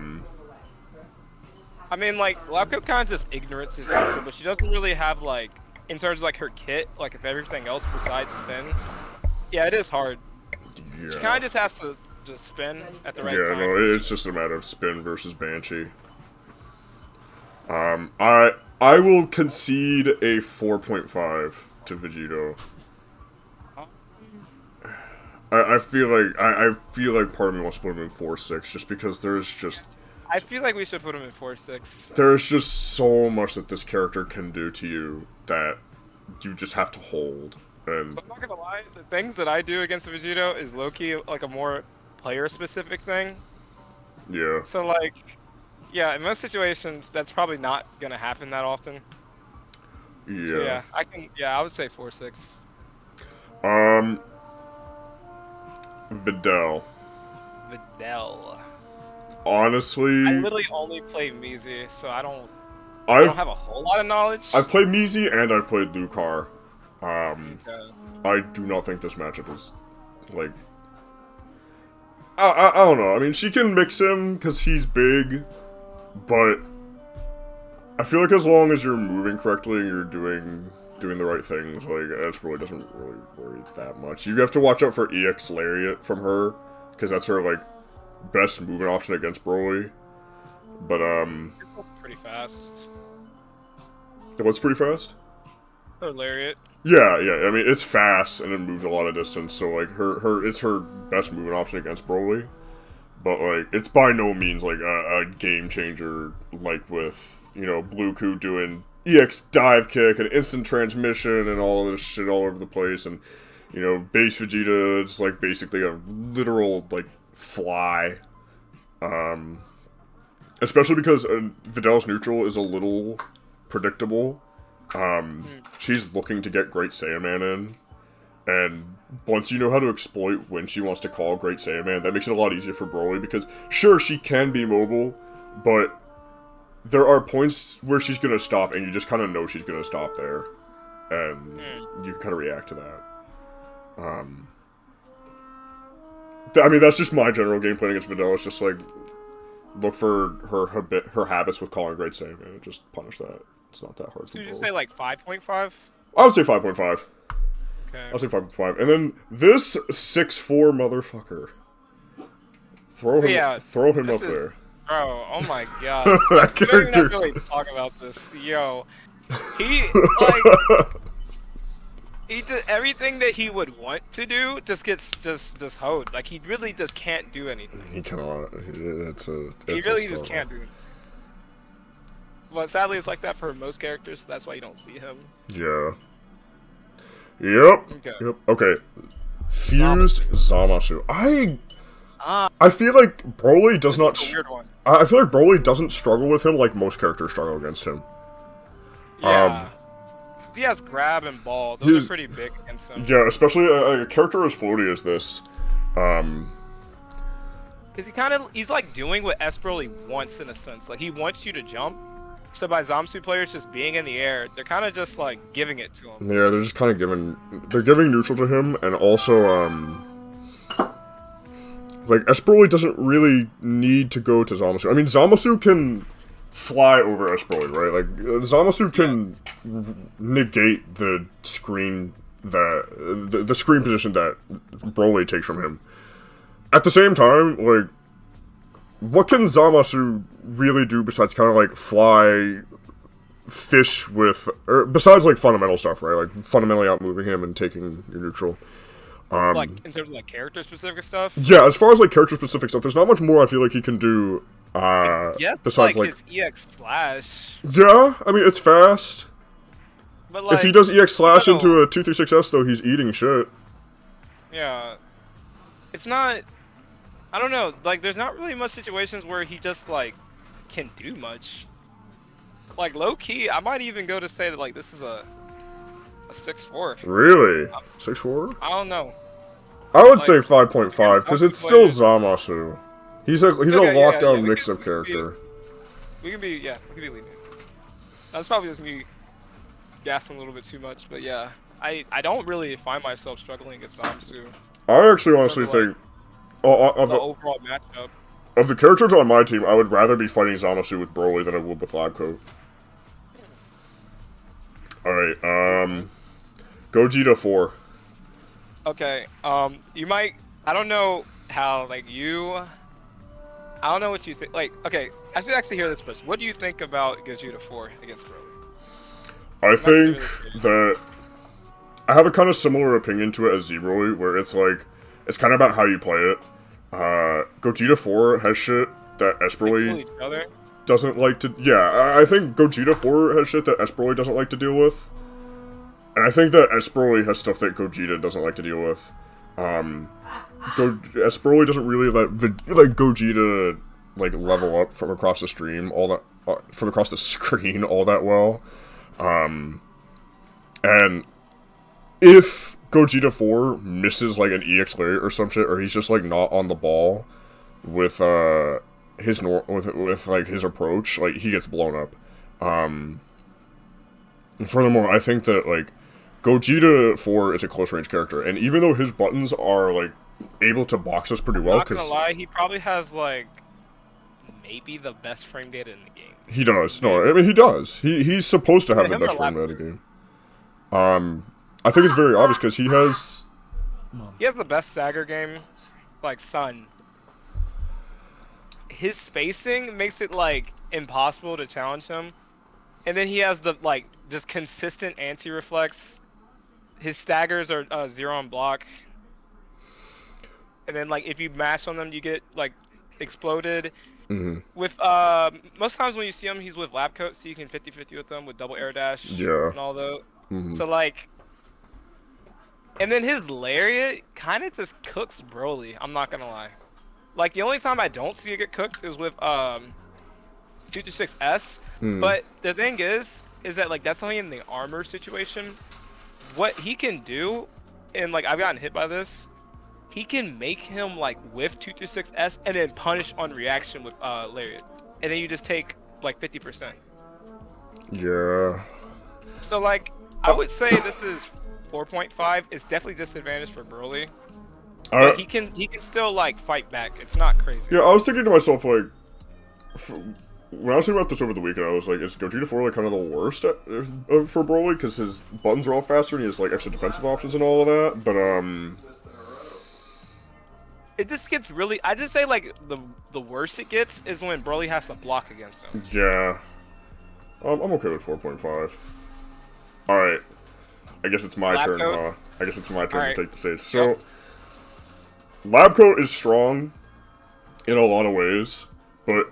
mean, like, Lab Coat kind of just ignorance is neutral, but she doesn't really have, like, in terms of, like, her kit, like, if everything else besides spin, yeah, it is hard. Yeah. She kind of just has to just spin at the right time. Yeah, no, it's just a matter of spin versus Banshee. I will concede a 4.5 to Vegito. I feel like part of me wants to put him in 4.6 just because I feel like we should put him in 4.6. There's just so much that this character can do to you that you just have to hold. And so I'm not gonna lie, the things that I do against Vegito is low-key like a more player-specific thing. Yeah. So like, yeah, in most situations that's probably not gonna happen that often. Yeah. So I would say 4.6. Videl. Honestly, I literally only play Mizi, so I don't have a whole lot of knowledge. I've played Mizi and I've played Lucar. I do not think this matchup is like. I don't know. I mean, she can mix him because he's big, but I feel like as long as you're moving correctly and you're doing the right things, like, it really doesn't really worry that much. You have to watch out for EX Lariat from her, because that's her, like, best movement option against Broly. But, It's pretty fast. What's pretty fast? Her Lariat. Yeah, I mean, it's fast, and it moves a lot of distance, so, like, it's her best movement option against Broly. But, like, it's by no means, like, a game changer, like with, you know, Bluku doing EX dive kick and instant transmission and all of this shit all over the place, and you know, base Vegeta is like basically a literal like fly. Especially because Videl's neutral is a little predictable. She's looking to get Great Saiyaman in, and once you know how to exploit when she wants to call Great Saiyaman, that makes it a lot easier for Broly, because sure, she can be mobile, but there are points where she's gonna stop, and you just kind of know she's gonna stop there, and you can kind of react to that. I mean, that's just my general game plan against Videl. It's just like, look for her habits with calling Great Saiyaman and just punish that. It's not that hard. So you just say like 5.5? I would say 5.5. Okay. I'll say 5.5. And then this 6'4" motherfucker. Throw him up there. Bro, oh my god. That We don't even character. have to really talk about this. Yo. He, like... He did everything that he would want to do, just gets just hoed. Like, he really just can't do anything. He cannot. He really just can't do it. But sadly, it's like that for most characters, so that's why you don't see him. Yeah. Yep. Okay. Yep. Okay. Fused Zamasu. Ah, I feel like Broly does this not. is a weird one. I feel like Broly doesn't struggle with him like most characters struggle against him. Yeah. He has grab and ball. Those he's- are pretty big against him. Yeah, especially a character as floaty as this. Because he's like doing what S Broly wants in a sense. Like he wants you to jump. So by Zamasu players just being in the air, they're kind of just like giving it to him. Yeah, they're just kind of giving neutral to him, and also like S Broly doesn't really need to go to Zamasu. I mean, Zamasu can fly over S Broly, right? Like Zamasu can negate the screen the screen position that Broly takes from him. At the same time, like, what can Zamasu really do besides kind of like fly, fish with, or besides like fundamental stuff, right? Like fundamentally outmoving him and taking your neutral. Like in terms of like character specific stuff. Yeah, as far as like character specific stuff, there's not much more I feel like he can do. Yes, besides like his EX slash. Yeah, I mean it's fast. But like If he does EX slash no. into a 236S though, he's eating shit. Yeah, it's not. I don't know. Like, there's not really much situations where he just like can do much. Like low key, I might even go to say that like this is a 6-4. Really? 6'4"? I don't know. I would Like, say 5.5 because it's still Zamasu. He's a Okay, lockdown we mix-up can character. We can be lenient. That's probably just me gassing a little bit too much, but yeah, I don't really find myself struggling against Zamasu. I actually honestly think The of overall matchup. the characters on my team, I would rather be fighting Zamasu with Broly than I would with Labcoat. Alright, Gogeta 4. Okay, you might. I don't know how like you. I don't know what you think. Like, okay, I should actually hear this first. What do you think about Gogeta 4 against Broly? I think really that I have a kind of similar opinion to it as Z-Broly, where it's like, it's kind of about how you play it. Gogeta 4 has shit that S Kill Broly each other. doesn't like to. Yeah, I think Gogeta 4 has shit that S Broly doesn't like to deal with. And I think that S Broly has stuff that Gogeta doesn't like to deal with. S Broly doesn't really let Gogeta like level up from across the stream all that from across the screen all that well. And if Gogeta 4 misses like an EX lariat or some shit, or he's just like not on the ball with with like his approach, like he gets blown up. And furthermore, I think that like Gogeta 4 is a close range character, and even though his buttons are like able to box us pretty well, Not gonna lie, he probably has like maybe the best frame data in the game. he does. No, I mean he does. He's supposed to have Yeah, the him or best frame rate Lapis. of the game. I think it's very obvious because he has. He has the best Sagger game, like Sun. His spacing makes it like impossible to challenge him, and then he has the like just consistent anti-reflex. His staggers are 0 on block, and then like if you mash on them, you get like exploded. Mm-hmm. With most times when you see him, he's with lab coat, so you can 50-50 with them with double air dash Yeah. and all that. Mm-hmm. So like, and then his lariat kind of just cooks Broly. I'm not gonna lie. Like the only time I don't see it get cooked is with 226S. But the thing is that like that's only in the armor situation. What he can do, and like I've gotten hit by this, he can make him like whiff 226S and then punish on reaction with lariat, and then you just take like 50%. Yeah. So like I would say this is 4.5. It's definitely disadvantage for Broly. But he can still like fight back. It's not crazy. Yeah, I was thinking to myself like, when I was thinking about this over the weekend, I was like, is Gogeta 4 like kind of the worst for Broly because his buttons are all faster and he has like extra defensive options and all of that. But it just gets really. I just say like the worst it gets is when Broly has to block against him. yeah, I'm okay with 4.5. All right, I guess it's my Lab turn. coat? I guess it's my turn Alright. to take the stage. So, Lab Coat is strong in a lot of ways, but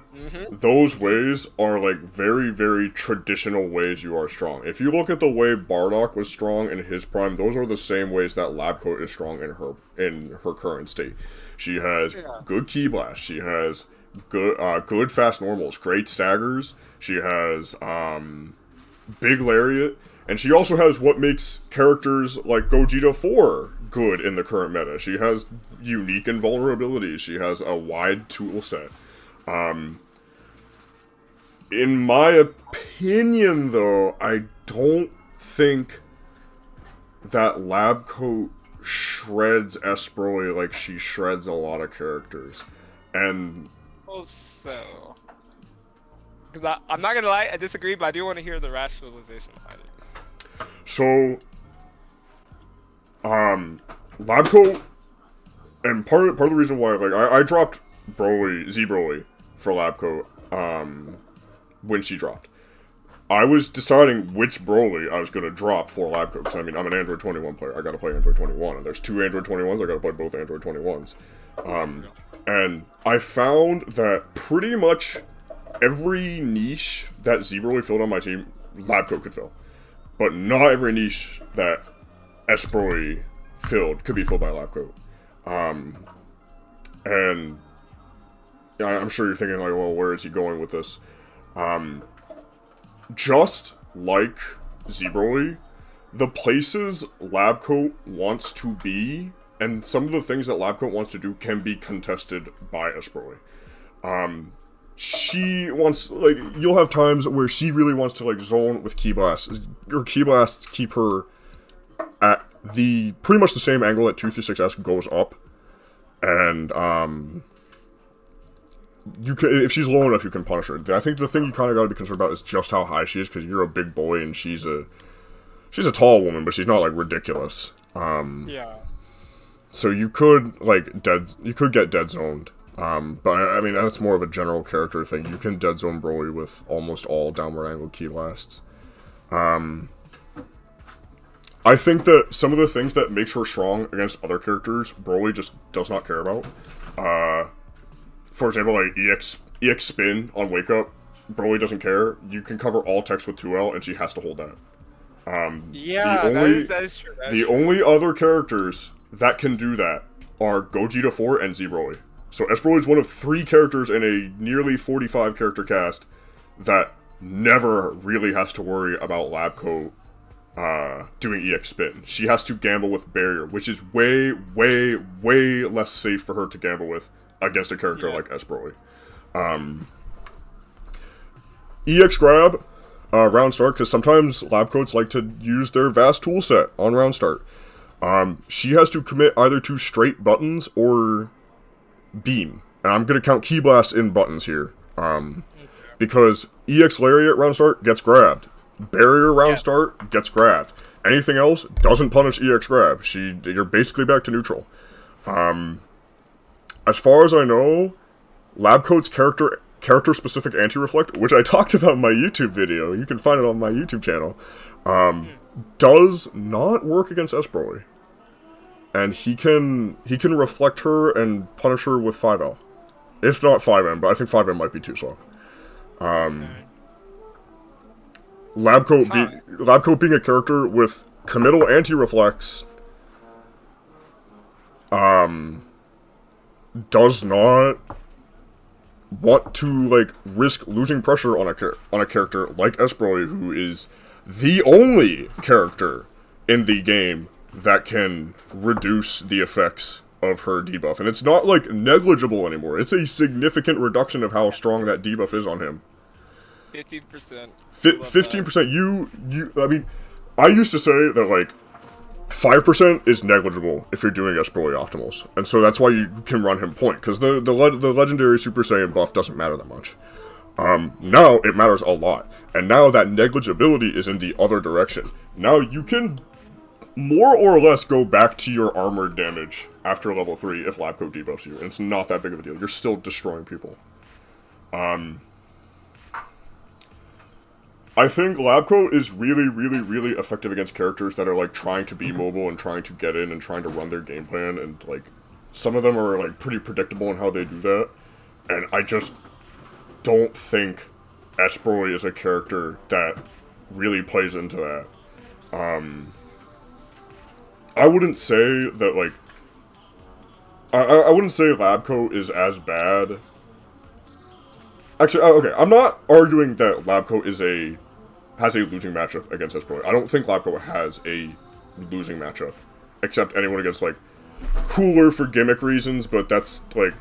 those ways are like very, very traditional ways you are strong. If you look at the way Bardock was strong in his prime, those are the same ways that Lab Coat is strong in her current state. She has good Ki Blast. She has good fast normals, great staggers. She has big lariat, and she also has what makes characters like Gogeta 4 good in the current meta. She has unique invulnerabilities. She has a wide tool set. In my opinion, though, I don't think that Lab Coat shreds S Broly like she shreds a lot of characters. And So, because I'm not gonna lie, I disagree, but I do want to hear the rationalization behind it. so, Lab Coat, and part of the reason why, like, I dropped Z Broly for Lab Coat, when she dropped. I was deciding which Broly I was going to drop for Lab Coat, because, I mean, I'm an Android 21 player, I gotta play Android 21, and there's 2 Android 21s, I gotta play both Android 21s. And I found that pretty much every niche that Z Broly filled on my team, Lab Coat could fill. But not every niche that S Broly filled could be filled by Lab Coat. And I'm sure you're thinking, like, well, where is he going with this? Just like Z Broly, the places Lab Coat wants to be, and some of the things that Lab Coat wants to do can be contested by S Broly. She wants, like, you'll have times where she really wants to, like, zone with Ki Blast. Her Ki Blasts keep her at the pretty much the same angle that 236S goes up. And, you can, if she's low enough, you can punish her. I think the thing you kind of got to be concerned about is just how high she is, because you're a big boy and she's a tall woman, but she's not, like, ridiculous. Yeah. So you could, like, get dead zoned. But I mean, that's more of a general character thing. You can dead zone Broly with almost all downward angle Ki Blasts. I think that some of the things that makes her strong against other characters, Broly just does not care about. For example, like EX spin on Wake Up, Broly doesn't care. You can cover all text with 2L, and she has to hold that. Yeah, that is true. The only other characters that can do that are Gogeta 4 and Z Broly. So S Broly is one of 3 characters in a nearly 45 character cast that never really has to worry about Lab Coat doing EX spin. She has to gamble with Barrier, which is way, way, way less safe for her to gamble with against a character like S Broly. EX grab, round start, because sometimes Lab Coats like to use their vast toolset on round start. She has to commit either to straight buttons or beam. And I'm going to count Ki Blast in buttons here. Because EX Lariat round start gets grabbed. Barrier round start gets grabbed. Anything else doesn't punish EX grab. You're basically back to neutral. As far as I know, Lab Coat's character-specific anti-reflect, which I talked about in my YouTube video, you can find it on my YouTube channel, does not work against S Broly. And he can reflect her and punish her with 5L. If not 5M, but I think 5M might be too slow. Lab Coat being a character with committal anti-reflex does not want to, like, risk losing pressure on a character like S Broly, who is the only character in the game that can reduce the effects of her debuff. And it's not, like, negligible anymore. It's a significant reduction of how strong that debuff is on him. 15%. 15%. I mean, I used to say that, like, 5% is negligible if you're doing S Broly optimals. And so that's why you can run him point, because the legendary Super Saiyan buff doesn't matter that much. Now it matters a lot. And now that negligibility is in the other direction. Now you can more or less go back to your armored damage after level 3 if Lab Coat debuffs you. And it's not that big of a deal. You're still destroying people. I think Lab Coat is really, really, really effective against characters that are, like, trying to be mobile and trying to get in and trying to run their game plan, and, like, some of them are, like, pretty predictable in how they do that, and I just don't think Esproli is a character that really plays into that. I wouldn't say that, like, I wouldn't say Lab Coat is as bad. Actually, okay, I'm not arguing that Lab Coat has a losing matchup against Esproli. I don't think Lab Coat has a losing matchup, except anyone against, like, Cooler for gimmick reasons, but that's, like,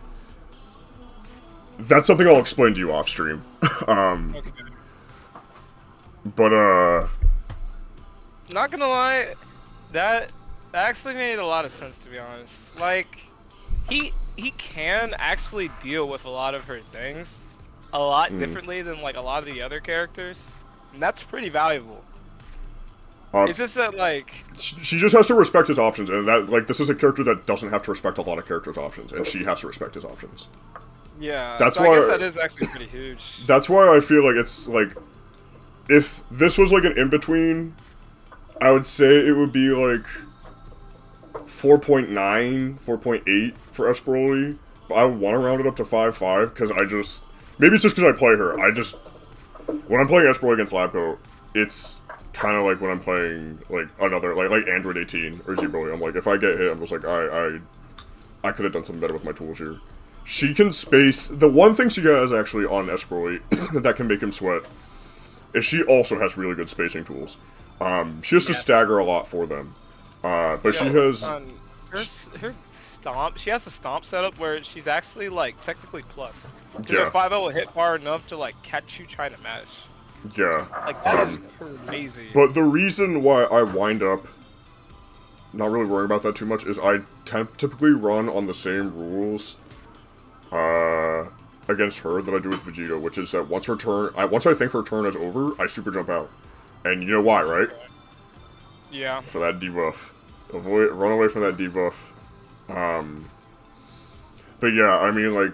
that's something I'll explain to you off stream. Okay. But, Not gonna lie, that actually made a lot of sense, to be honest. Like, he can actually deal with a lot of her things a lot differently than, like, a lot of the other characters, and that's pretty valuable. It's just that, like... She just has to respect his options, and that, like, this is a character that doesn't have to respect a lot of characters' options, and she has to respect his options. Yeah, that's so why, I guess that is actually pretty huge. That's why I feel like it's, like, if this was, like, an in-between, I would say it would be, like, 4.9, 4.8 for Esproli, but I would want to round it up to 5.5, because I just... Maybe it's just because I play her. When I'm playing Esproli against Labcoat, it's kind of like when I'm playing, like, another, like Android 18 or Z-Broly. I'm like, if I get hit, I'm just like, I could have done something better with my tools here. She can space... The one thing she has, actually, on Esproli that can make him sweat is she also has really good spacing tools. She has to stagger a lot for them. But she has... her stomp... She has a stomp setup where she's actually, like, technically plus. Yeah. Her 5L will hit far enough to, like, catch you trying to mash. Yeah. Like, that is crazy. But the reason why I wind up not really worrying about that too much is I typically run on the same rules against her that I do with Vegeta, which is that once I think her turn is over, I super jump out. And you know why, right? Yeah. For that debuff. Run away from that debuff. But yeah, I mean, like,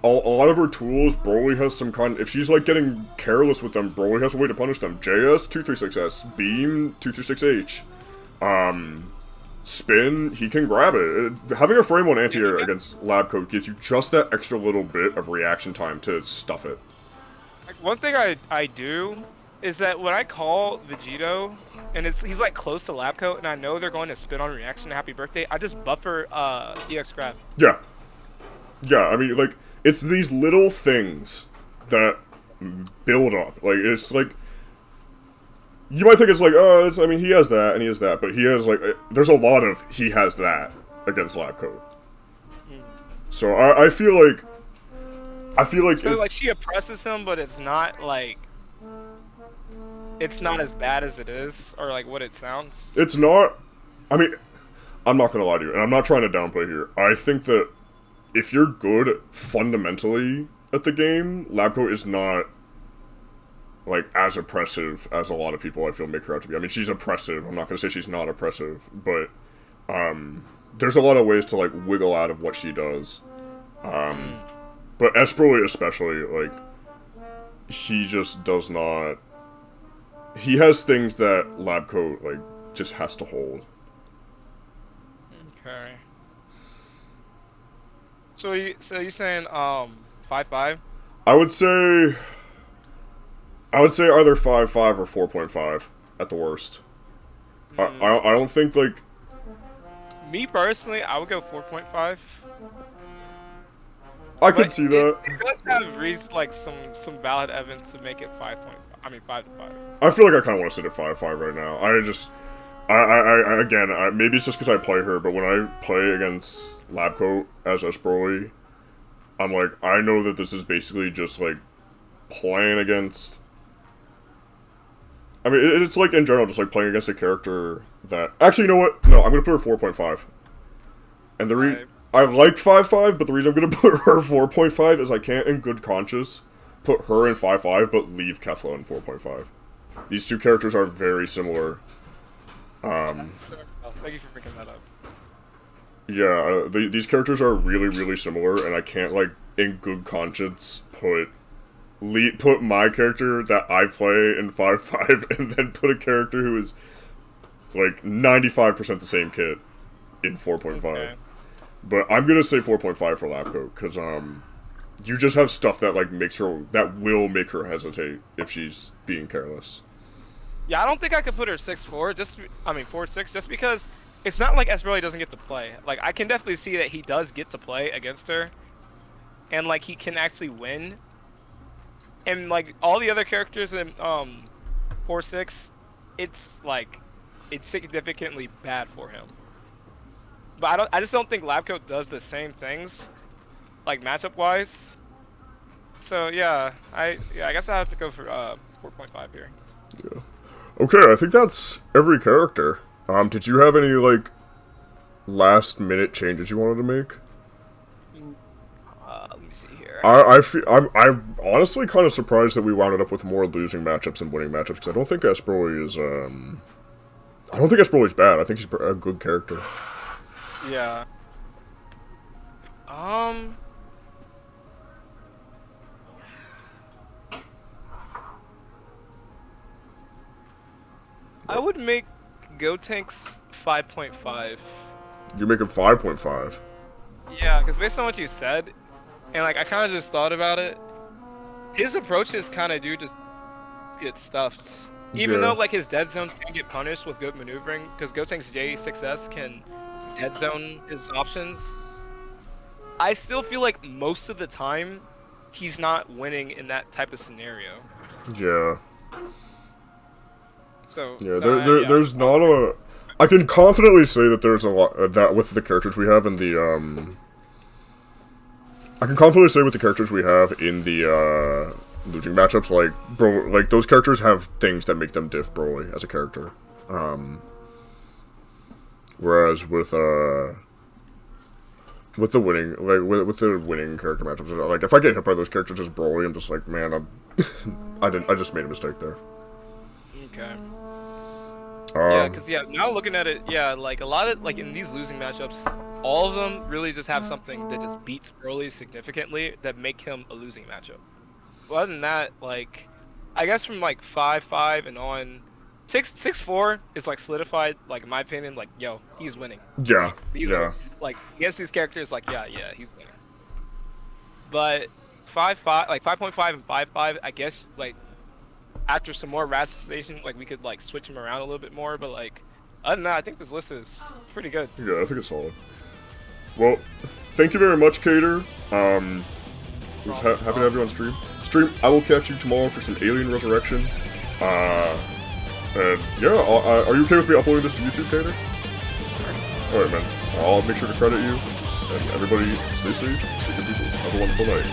a lot of her tools, Broly has some kind... If she's, like, getting careless with them, Broly has a way to punish them. JS, 236S. Beam, 236H. Spin, he can grab it. Having a frame 1 anti-air against Lab Coat gives you just that extra little bit of reaction time to stuff it. Like, one thing I do is that when I call Vegito, and he's, like, close to Lab Coat, and I know they're going to spin on reaction to Happy Birthday, I just buffer EX grab. Yeah. Yeah, I mean, like... It's these little things that build up. Like, it's like... You might think it's like, oh, I mean, he has that, and he has that, but he has, like... There's a lot of he has that against Lab Coat. So, I feel like... So, it's... like, she oppresses him, but it's not, like... It's not as bad as it is, or, like, what it sounds. It's not... I mean, I'm not gonna lie to you, and I'm not trying to downplay here. I think that if you're good fundamentally at the game, Labco is not, like, as oppressive as a lot of people I feel make her out to be. I mean, she's oppressive. I'm not gonna say she's not oppressive, but there's a lot of ways to, like, wiggle out of what she does. But Esproli especially, like, he just does not... He has things that Labco, like, just has to hold. Okay. So you saying 5.5? I would say either 5.5 or 4.5 at the worst. I don't think, like... Me personally, I would go 4.5. I could see that. It does have like some valid evidence to make it 5 to 5. I feel like I kind of want to sit at 5.5 right now. Again, maybe it's just because I play her, but when I play against Labcoat as Esproli, I'm like, I know that this is basically just, like, playing against... I mean, it's like, in general, just, like, playing against a character that... Actually, you know what? No, I'm gonna put her 4.5. And I like 5.5, but the reason I'm gonna put her 4.5 is I can't, in good conscience, put her in 5.5, but leave Kefla in 4.5. These two characters are very similar. Thank you for picking that up. Yeah, these characters are really, really similar, and I can't, like, in good conscience, put my character that I play in 5.5, and then put a character who is, like, 95% the same kit in 4.5. Okay. But I'm gonna say 4.5 for Labcoat, because, you just have stuff that like that will make her hesitate if she's being careless. Yeah, I don't think I could put her 6'4", 4'6", just because it's not like Esprelli doesn't get to play. Like, I can definitely see that he does get to play against her, and like he can actually win. And like all the other characters in 4-6, it's significantly bad for him. But I just don't think Labcoat does the same things, like matchup wise. So yeah, I guess I have to go for 4.5 here. Yeah. Okay, I think that's every character. Did you have any like last minute changes you wanted to make? Let me see here. I'm honestly kind of surprised that we wound up with more losing matchups than winning matchups, because I don't think Esprelli is I don't think Esprelli's bad. I think he's a good character. Yeah. I would make Gotenks 5.5. You make him 5.5. Yeah, because based on what you said, and like I kind of just thought about it, his approaches kind of do just get stuffed. Even though like his dead zones can get punished with good maneuvering, because Gotenks J6S can dead zone his options. I still feel like most of the time he's not winning in that type of scenario. Yeah. So yeah, there's not a. I can confidently say that there's a lot that with the characters we have in the I can confidently say with the characters we have in the losing matchups, like those characters have things that make them diff Broly as a character. Whereas with the winning with the winning character matchups, like if I get hit by those characters as Broly, I'm just like, man, I just made a mistake there. Okay. Yeah, because now looking at it, like a lot of like in these losing matchups, all of them really just have something that just beats Broly significantly that make him a losing matchup. But other than that, like I guess from like 5-5 and on, 6-4 is like solidified. Like in my opinion, like yo, he's winning. Yeah. These are, like against these characters, like yeah, he's winning. But 5-5, like 5.5 and 5-5, I guess like. After some more rationalization, like we could like switch them around a little bit more, but like other than that, I think this list is pretty good. Yeah, I think it's solid. Well, thank you very much, Kayder. I was happy to have you on stream. I will catch you tomorrow for some Alien Resurrection. And yeah, are you okay with me uploading this to YouTube, Kayder? Alright, man. I'll make sure to credit you. And everybody, stay safe, stay good people. Have a wonderful night.